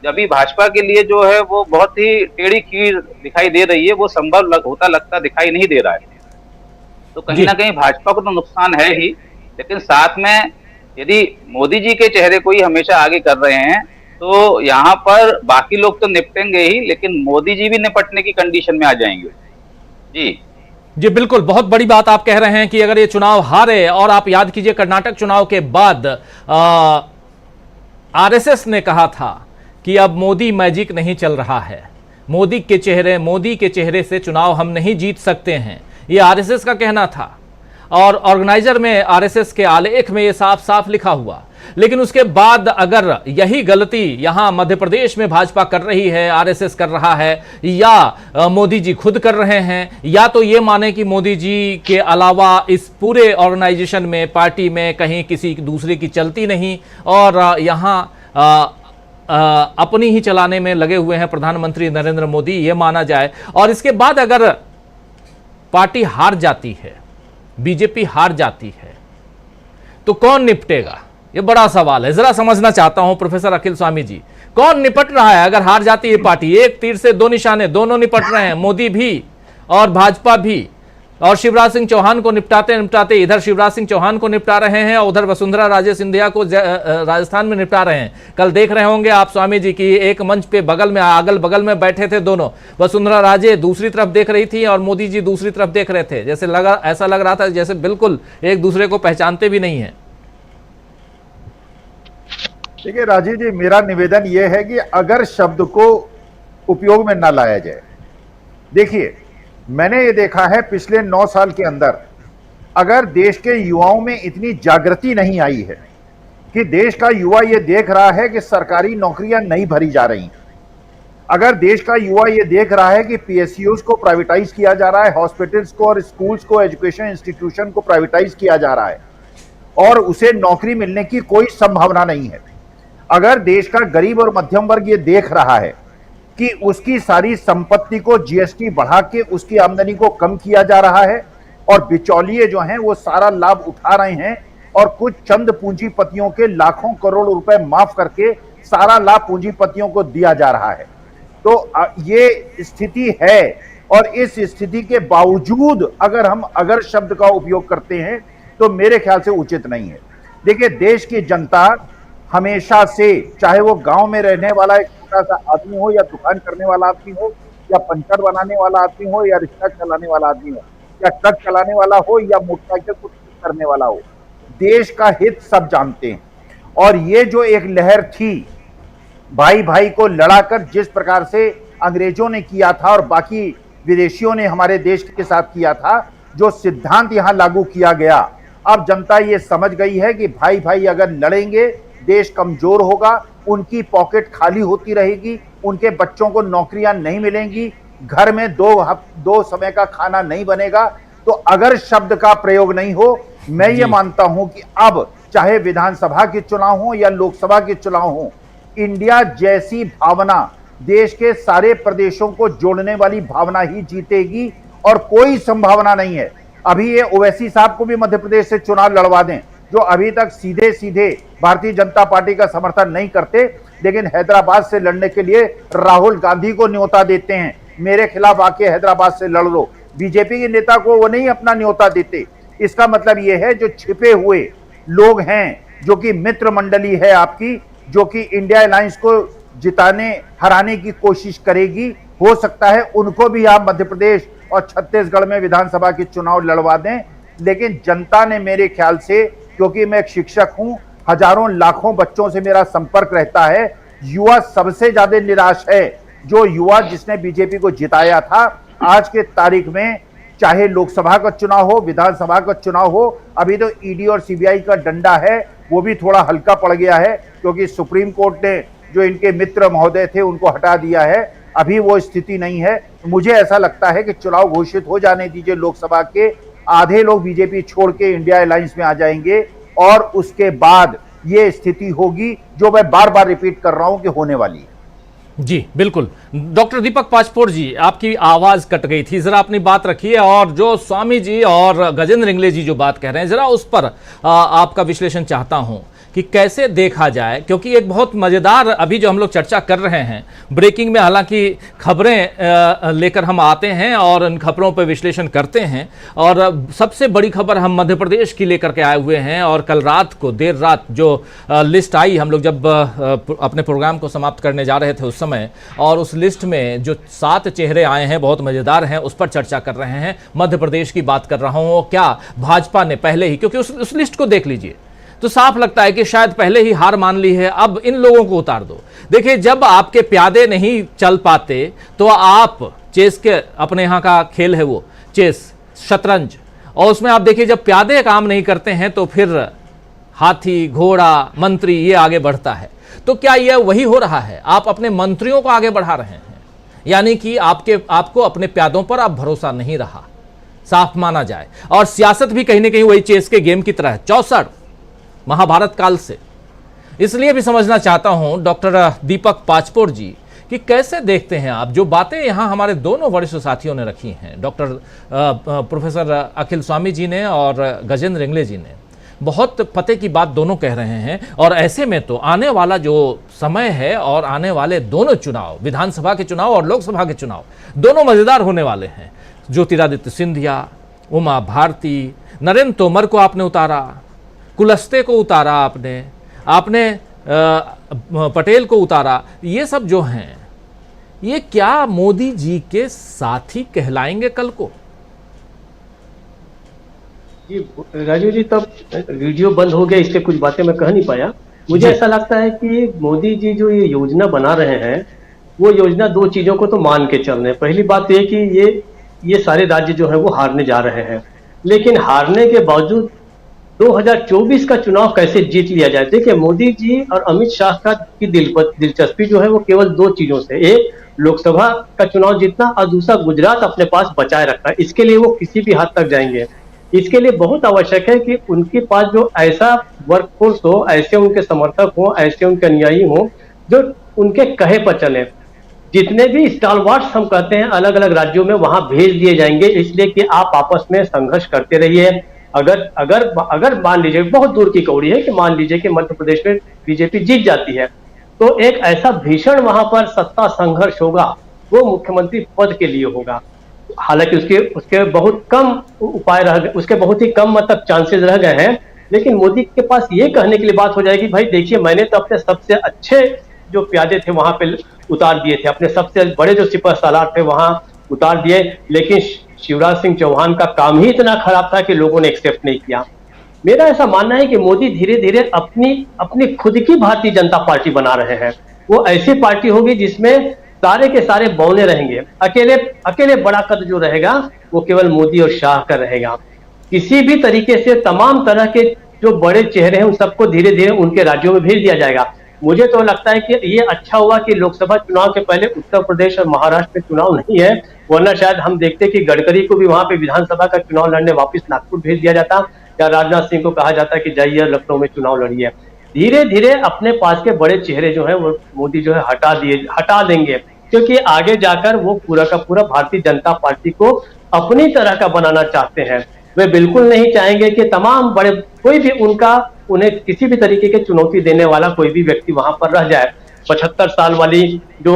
अभी भाजपा के लिए जो है वो बहुत ही टेढ़ी खीर दिखाई दे रही है, वो संभव होता लगता दिखाई नहीं दे रहा है। तो कहीं ना कहीं भाजपा को तो नुकसान है ही, लेकिन साथ में यदि मोदी जी के चेहरे को ही हमेशा आगे कर रहे हैं तो यहाँ पर बाकी लोग तो निपटेंगे ही, लेकिन मोदी जी भी निपटने की कंडीशन में आ जाएंगे। जी बिल्कुल, बहुत बड़ी बात आप कह रहे हैं कि अगर ये चुनाव हारे, और आप याद कीजिए कर्नाटक चुनाव के बाद आरएसएस ने कहा था कि अब मोदी मैजिक नहीं चल रहा है, मोदी के चेहरे से चुनाव हम नहीं जीत सकते हैं, ये आरएसएस का कहना था। और ऑर्गेनाइजर में आरएसएस के आलेख में ये साफ साफ लिखा हुआ। लेकिन उसके बाद अगर यही गलती यहां मध्य प्रदेश में भाजपा कर रही है, आरएसएस कर रहा है, या मोदी जी खुद कर रहे हैं, या तो ये माने कि मोदी जी के अलावा इस पूरे ऑर्गेनाइजेशन में, पार्टी में कहीं किसी दूसरे की चलती नहीं और यहां अपनी ही चलाने में लगे हुए हैं प्रधानमंत्री नरेंद्र मोदी, ये माना जाए। और इसके बाद अगर पार्टी हार जाती है, बीजेपी हार जाती है, तो कौन निपटेगा? ये बड़ा सवाल है, जरा समझना चाहता हूं प्रोफेसर अखिल स्वामी जी, कौन निपट रहा है अगर हार जाती है पार्टी? एक तीर से दो निशाने, दोनों निपट रहे हैं, मोदी भी और भाजपा भी। और शिवराज सिंह चौहान को निपटाते निपटाते इधर शिवराज सिंह चौहान को निपटा रहे हैं और उधर वसुंधरा राजे सिंधिया को राजस्थान में निपटा रहे हैं। कल देख रहे होंगे आप स्वामी जी की एक मंच पे अगल बगल में बैठे थे दोनों, वसुंधरा राजे दूसरी तरफ देख रही थी और मोदी जी दूसरी तरफ देख रहे थे, जैसे ऐसा लग रहा था जैसे बिल्कुल एक दूसरे को पहचानते भी नहीं है। देखिए राजीव जी, मेरा निवेदन यह है कि अगर शब्द को उपयोग में ना लाया जाए, देखिए मैंने ये देखा है पिछले 9 साल के अंदर अगर देश के युवाओं में इतनी जागृति नहीं आई है कि देश का युवा ये देख रहा है कि सरकारी नौकरियां नहीं भरी जा रही, अगर देश का युवा ये देख रहा है कि पीएसयूज को प्राइवेटाइज किया जा रहा है, हॉस्पिटल्स को और स्कूल्स को, एजुकेशन इंस्टीट्यूशन को प्राइवेटाइज किया जा रहा है और उसे नौकरी मिलने की कोई संभावना नहीं है, अगर देश का गरीब और मध्यम वर्ग ये देख रहा है कि उसकी सारी संपत्ति को जीएसटी बढ़ा के उसकी आमदनी को कम किया जा रहा है और बिचौलिए जो हैं वो सारा लाभ उठा रहे हैं और कुछ चंद पूंजीपतियों के लाखों करोड़ रुपए माफ करके सारा लाभ पूंजीपतियों को दिया जा रहा है, तो ये स्थिति है। और इस स्थिति के बावजूद अगर शब्द का उपयोग करते हैं तो मेरे ख्याल से उचित नहीं है। देखिए देश की जनता हमेशा से, चाहे वो गांव में रहने वाला एक छोटा सा आदमी हो या दुकान करने वाला आदमी हो या पंचर बनाने वाला आदमी हो या रिक्शा चलाने वाला आदमी हो या ट्रक चलाने वाला हो या मोटरसाइकिल को ठीक करने वाला हो, देश का हित सब जानते हैं। और ये जो एक लहर थी भाई भाई को लड़ाकर जिस प्रकार से अंग्रेजों ने किया था और बाकी विदेशियों ने हमारे देश के साथ किया था, जो सिद्धांत यहां लागू किया गया, अब जनता ये समझ गई है कि भाई भाई अगर लड़ेंगे देश कमजोर होगा, उनकी पॉकेट खाली होती रहेगी, उनके बच्चों को नौकरियां नहीं मिलेंगी, घर में दो समय का खाना नहीं बनेगा। तो अगर शब्द का प्रयोग नहीं हो, मैं ये मानता हूं कि अब चाहे विधानसभा के चुनाव हो या लोकसभा के चुनाव हो, इंडिया जैसी भावना देश के सारे प्रदेशों को जोड़ने वाली भावना ही जीतेगी और कोई संभावना नहीं है। अभी ये ओवैसी साहब को भी मध्य प्रदेश से चुनाव लड़वा दें, जो अभी तक सीधे सीधे भारतीय जनता पार्टी का समर्थन नहीं करते, लेकिन हैदराबाद से लड़ने के लिए राहुल गांधी को न्योता देते हैं, मेरे खिलाफ आके हैदराबाद से लड़ लो। बीजेपी के नेता को वो नहीं अपना न्योता देते। इसका मतलब ये है जो छिपे हुए लोग हैं, जो कि मित्र मंडली है आपकी, जो कि इंडिया अलायंस को जिताने हराने की कोशिश करेगी, हो सकता है उनको भी आप मध्य प्रदेश और छत्तीसगढ़ में विधानसभा के चुनाव लड़वा दें। लेकिन जनता ने मेरे ख्याल से, क्योंकि मैं एक शिक्षक हूं, हजारों लाखों बच्चों से मेरा संपर्क रहता है, युवा सबसे ज्यादा निराश है। जो युवा जिसने बीजेपी को जिताया था, आज के तारीख में चाहे लोकसभा का चुनाव हो, विधानसभा का चुनाव हो, अभी तो ईडी और सीबीआई का डंडा है, वो भी थोड़ा हल्का पड़ गया है, क्योंकि सुप्रीम कोर्ट ने जो इनके मित्र महोदय थे उनको हटा दिया है। अभी वो स्थिति नहीं है। मुझे ऐसा लगता है कि चुनाव घोषित हो जाने दीजिए लोकसभा के, आधे लोग बीजेपी छोड़ के इंडिया अलायंस में आ जाएंगे और उसके बाद ये स्थिति होगी जो मैं बार बार रिपीट कर रहा हूं कि होने वाली है। जी बिल्कुल। डॉक्टर दीपक पाचपोर जी, आपकी आवाज कट गई थी, जरा अपनी बात रखिए, और जो स्वामी जी और गजेंद्र इंगले जी जो बात कह रहे हैं, जरा उस पर आपका विश्लेषण चाहता हूं कि कैसे देखा जाए, क्योंकि एक बहुत मजेदार अभी जो हम लोग चर्चा कर रहे हैं ब्रेकिंग में, हालांकि खबरें लेकर हम आते हैं और इन खबरों पर विश्लेषण करते हैं, और सबसे बड़ी खबर हम मध्य प्रदेश की लेकर के आए हुए हैं। और कल रात को देर रात जो लिस्ट आई, हम लोग जब अपने प्रोग्राम को समाप्त करने जा रहे थे उस समय, और उस लिस्ट में जो 7 चेहरे आए हैं बहुत मजेदार हैं, उस पर चर्चा कर रहे हैं। मध्य प्रदेश की बात कर रहा हूँ। क्या भाजपा ने पहले ही, क्योंकि उस लिस्ट को देख लीजिए तो साफ लगता है कि शायद पहले ही हार मान ली है, अब इन लोगों को उतार दो। देखिए, जब आपके प्यादे नहीं चल पाते तो आप चेस के, अपने यहाँ का खेल है वो चेस, शतरंज, और उसमें आप देखिए जब प्यादे काम नहीं करते हैं तो फिर हाथी, घोड़ा, मंत्री ये आगे बढ़ता है। तो क्या यह वही हो रहा है? आप अपने मंत्रियों को आगे बढ़ा रहे हैं, यानी कि आपको अपने प्यादों पर अब भरोसा नहीं रहा, साफ माना जाए। और सियासत भी कहीं ना कहीं वही चेस के गेम की तरह है, 64 महाभारत काल से। इसलिए भी समझना चाहता हूं डॉक्टर दीपक पाचपोर जी कि कैसे देखते हैं आप जो बातें यहां हमारे दोनों वरिष्ठ साथियों ने रखी हैं, डॉक्टर प्रोफेसर अखिल स्वामी जी ने और गजेंद्र इंगले जी ने। बहुत पते की बात दोनों कह रहे हैं, और ऐसे में तो आने वाला जो समय है और आने वाले दोनों चुनाव, विधानसभा के चुनाव और लोकसभा के चुनाव, दोनों मजेदार होने वाले हैं। ज्योतिरादित्य सिंधिया, उमा भारती, नरेंद्र तोमर को आपने उतारा, कुलस्ते को उतारा, आपने पटेल को उतारा, ये सब जो हैं ये क्या मोदी जी के साथी कहलाएंगे कल को? जी राजीव जी, तब वीडियो बंद हो गया इसलिए कुछ बातें मैं कह नहीं पाया। मुझे ऐसा लगता है कि मोदी जी जो ये योजना बना रहे हैं, वो योजना 2 चीजों को तो मान के चल रहे हैं। पहली बात ये कि ये सारे राज्य जो है वो हारने जा रहे हैं, लेकिन हारने के बावजूद 2024 का चुनाव कैसे जीत लिया जाए। देखिए, मोदी जी और अमित शाह की दिलचस्पी जो है वो केवल 2 चीजों से, एक लोकसभा का चुनाव जीतना और दूसरा गुजरात अपने पास बचाए रखना। इसके लिए वो किसी भी हद तक जाएंगे। इसके लिए बहुत आवश्यक है कि उनके पास जो ऐसा वर्कफोर्स हो, ऐसे उनके समर्थक हो, ऐसे उनके अनुयायी हो जो उनके कहे पर चले। जितने भी स्टालवार्ट्स हम कहते हैं अलग अलग राज्यों में, वहां भेज दिए जाएंगे, इसलिए कि आप आपस में संघर्ष करते रहिए। अगर मान लीजिए, बहुत दूर की कौड़ी है कि मान लीजिए कि मध्य प्रदेश में बीजेपी जीत जाती है, तो एक ऐसा भीषण वहां पर सत्ता संघर्ष होगा, वो मुख्यमंत्री पद के लिए होगा। हालांकि उसके बहुत कम उपाय रह गए, उसके बहुत ही कम मतलब चांसेस रह गए हैं, लेकिन मोदी के पास ये कहने के लिए बात हो जाएगी, भाई देखिए, मैंने तो अपने सबसे अच्छे जो प्यादे थे वहां पे उतार दिए थे, अपने सबसे बड़े जो सिपह सालार थे वहां उतार दिए, लेकिन शिवराज सिंह चौहान का काम ही इतना खराब था कि लोगों ने एक्सेप्ट नहीं किया। मेरा ऐसा मानना है कि मोदी धीरे धीरे अपनी खुद की भारतीय जनता पार्टी बना रहे हैं। वो ऐसी पार्टी होगी जिसमें सारे के सारे बौने रहेंगे, अकेले बड़ा कद जो रहेगा वो केवल मोदी और शाह का रहेगा। किसी भी तरीके से तमाम तरह के जो बड़े चेहरे हैं उन सबको धीरे धीरे उनके राज्यों में भेज दिया जाएगा। मुझे तो लगता है कि ये अच्छा हुआ कि लोकसभा चुनाव के पहले उत्तर प्रदेश और महाराष्ट्र में चुनाव नहीं है, वरना शायद हम देखते कि गडकरी को भी वहां पे विधानसभा का चुनाव लड़ने वापस नागपुर भेज दिया जाता, या राजनाथ सिंह को कहा जाता कि जाइए लखनऊ में चुनाव लड़िए। धीरे धीरे अपने पास के बड़े चेहरे जो है वो मोदी जो है हटा देंगे, क्योंकि आगे जाकर वो पूरा का पूरा भारतीय जनता पार्टी को अपनी तरह का बनाना चाहते हैं। वे बिल्कुल नहीं चाहेंगे कि तमाम बड़े कोई भी उन्हें किसी भी तरीके की चुनौती देने वाला कोई भी व्यक्ति वहां पर रह जाए। 75 साल वाली जो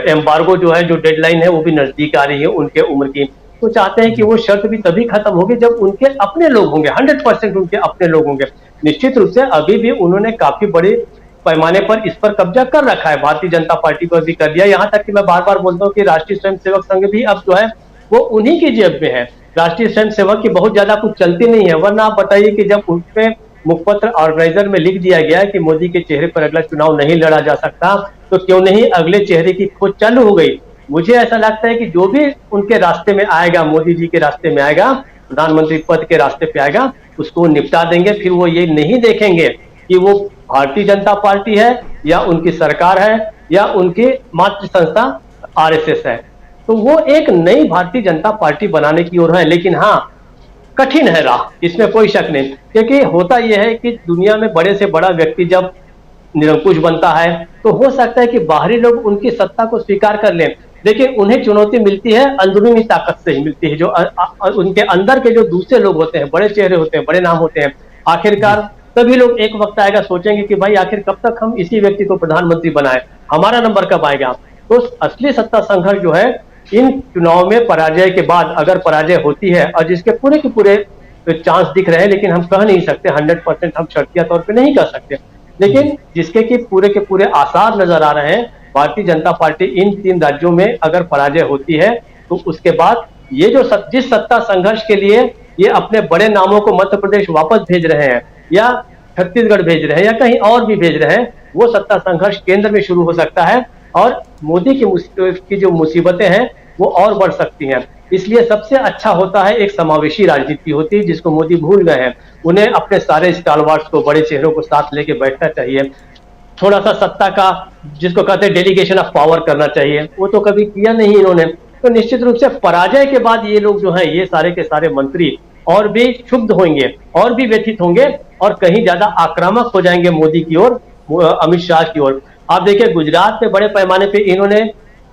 एम्बार्गो जो है, जो डेडलाइन है, वो भी नजदीक आ रही है उनके उम्र की। तो चाहते हैं कि वो शर्त भी तभी खत्म होगी जब उनके अपने लोग होंगे, 100% उनके अपने लोग होंगे। निश्चित रूप से अभी भी उन्होंने काफी बड़े पैमाने पर इस पर कब्जा कर रखा है, भारतीय जनता पार्टी पर भी कर दिया। यहाँ तक कि मैं बार बार बोलता हूँ कि राष्ट्रीय स्वयंसेवक संघ भी अब जो है वो उन्हीं की जेब में है। राष्ट्रीय स्वयंसेवक की बहुत ज्यादा कुछ चलती नहीं है, वरना आप बताइए कि जब उसमें मुखपत्र ऑर्गेनाइजर में लिख दिया गया कि मोदी के चेहरे पर अगला चुनाव नहीं लड़ा जा सकता, तो क्यों नहीं अगले चेहरे की खोज चालू हो गई। मुझे ऐसा लगता है कि जो भी उनके रास्ते में आएगा, मोदी जी के रास्ते में आएगा, प्रधानमंत्री पद के रास्ते पे आएगा, उसको निपटा देंगे। फिर वो ये नहीं देखेंगे कि वो भारतीय जनता पार्टी है या उनकी सरकार है या उनकी मातृ संस्था आरएसएस है। तो वो एक नई भारतीय जनता पार्टी बनाने की ओर है। लेकिन हाँ, कठिन है राह, इसमें कोई शक नहीं, क्योंकि होता यह है कि दुनिया में बड़े से बड़ा व्यक्ति जब निरंकुश बनता है तो हो सकता है कि बाहरी लोग उनकी सत्ता को स्वीकार कर लें, लेकिन उन्हें चुनौती मिलती है अंदरूनी ताकत से ही मिलती है। जो उनके अंदर के जो दूसरे लोग होते हैं, बड़े चेहरे होते हैं, बड़े नाम होते हैं, आखिरकार सभी लोग एक वक्त आएगा सोचेंगे कि भाई आखिर कब तक हम इसी व्यक्ति को प्रधानमंत्री बनाए, हमारा नंबर कब आएगा। तो असली सत्ता संघर्ष जो है इन चुनाव में पराजय के बाद, अगर पराजय होती है, और जिसके पूरे के पूरे चांस दिख रहे हैं, लेकिन हम कह नहीं सकते 100% हम शर्तिया तौर पे नहीं कह सकते, लेकिन जिसके कि पूरे के पूरे आसार नजर आ रहे हैं, भारतीय जनता पार्टी इन 3 राज्यों में अगर पराजय होती है तो उसके बाद ये जो जिस सत्ता संघर्ष के लिए ये अपने बड़े नामों को मध्य प्रदेश वापस भेज रहे हैं या छत्तीसगढ़ भेज रहे हैं या कहीं और भी भेज रहे हैं, वो सत्ता संघर्ष केंद्र में शुरू हो सकता है और मोदी की जो मुसीबतें हैं वो और बढ़ सकती हैं। इसलिए सबसे अच्छा होता है एक समावेशी राजनीति होती है, जिसको मोदी भूल गए हैं। उन्हें अपने सारे स्टालवार्ट्स को, बड़े चेहरों को साथ लेके बैठना चाहिए। थोड़ा सा सत्ता का, जिसको कहते हैं डेलीगेशन ऑफ पावर, करना चाहिए, वो तो कभी किया नहीं इन्होंने। तो निश्चित रूप से पराजय के बाद ये लोग जो हैं, ये सारे के सारे मंत्री और भी क्षुब्ध होंगे और भी व्यथित होंगे और कहीं ज्यादा आक्रामक हो जाएंगे मोदी की ओर, अमित शाह की ओर। आप देखिए गुजरात में बड़े पैमाने पे इन्होंने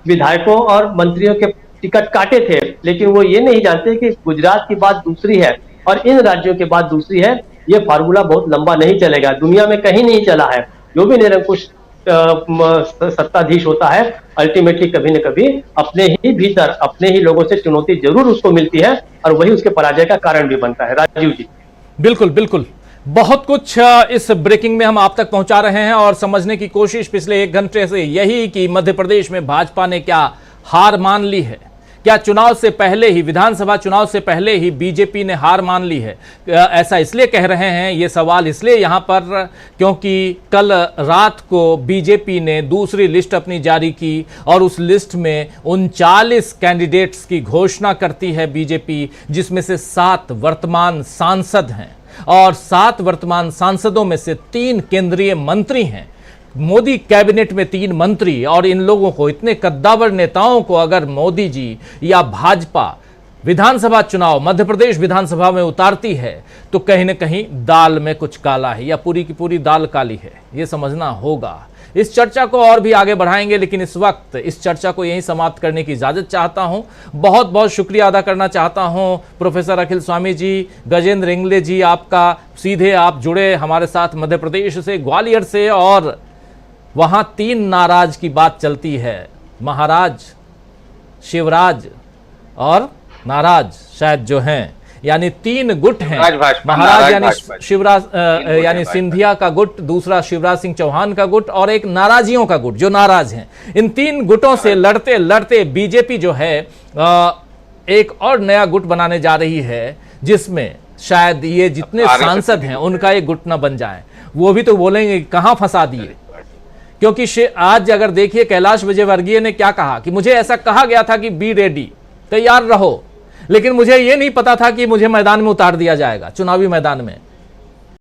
विधायकों और मंत्रियों के टिकट काटे थे, लेकिन वो ये नहीं जानते कि गुजरात की बात दूसरी है और इन राज्यों की बात दूसरी है। ये फार्मूला बहुत लंबा नहीं चलेगा, दुनिया में कहीं नहीं चला है। जो भी निरंकुश सत्ताधीश होता है, अल्टीमेटली कभी न कभी अपने ही भीतर, अपने ही लोगों से चुनौती जरूर उसको मिलती है और वही उसके पराजय का कारण भी बनता है। राजीव जी, बिल्कुल बिल्कुल, बहुत कुछ इस ब्रेकिंग में हम आप तक पहुंचा रहे हैं और समझने की कोशिश पिछले 1 घंटे से यही कि मध्य प्रदेश में भाजपा ने क्या हार मान ली है। क्या चुनाव से पहले ही, विधानसभा चुनाव से पहले ही बीजेपी ने हार मान ली है? ऐसा इसलिए कह रहे हैं, ये सवाल इसलिए यहां पर क्योंकि कल रात को बीजेपी ने दूसरी लिस्ट अपनी जारी की और उस लिस्ट में 39 कैंडिडेट्स की घोषणा करती है बीजेपी, जिसमें से 7 वर्तमान सांसद हैं और 7 वर्तमान सांसदों में से 3 केंद्रीय मंत्री हैं। मोदी कैबिनेट में 3 मंत्री, और इन लोगों को, इतने कद्दावर नेताओं को अगर मोदी जी या भाजपा विधानसभा चुनाव, मध्य प्रदेश विधानसभा में उतारती है तो कहीं न कहीं दाल में कुछ काला है या पूरी की पूरी दाल काली है, ये समझना होगा। इस चर्चा को और भी आगे बढ़ाएंगे, लेकिन इस वक्त इस चर्चा को यहीं समाप्त करने की इजाजत चाहता हूं। बहुत बहुत शुक्रिया अदा करना चाहता हूं प्रोफेसर अखिल स्वामी जी, गजेंद्र इंगले जी, आपका सीधे आप जुड़े हमारे साथ मध्य प्रदेश से, ग्वालियर से, और वहां 3 नाराज की बात चलती है, महाराज, शिवराज और नाराज शायद जो हैं, यानी 3 गुट हैं। महाराज यानी शिवराज, यानी सिंधिया का गुट, दूसरा शिवराज सिंह चौहान का गुट और एक नाराजियों का गुट, जो नाराज हैं। इन 3 गुटों से लड़ते लड़ते बीजेपी जो है एक और नया गुट बनाने जा रही है, जिसमें शायद ये जितने सांसद हैं उनका एक गुट न बन जाए। वो भी तो बोलेंगे कहां फंसा दिए, क्योंकि आज अगर देखिए कैलाश विजयवर्गीय ने क्या कहा कि मुझे ऐसा कहा गया था कि बी रेडी, तैयार रहो, लेकिन मुझे यह नहीं पता था कि मुझे मैदान में उतार दिया जाएगा, चुनावी मैदान में।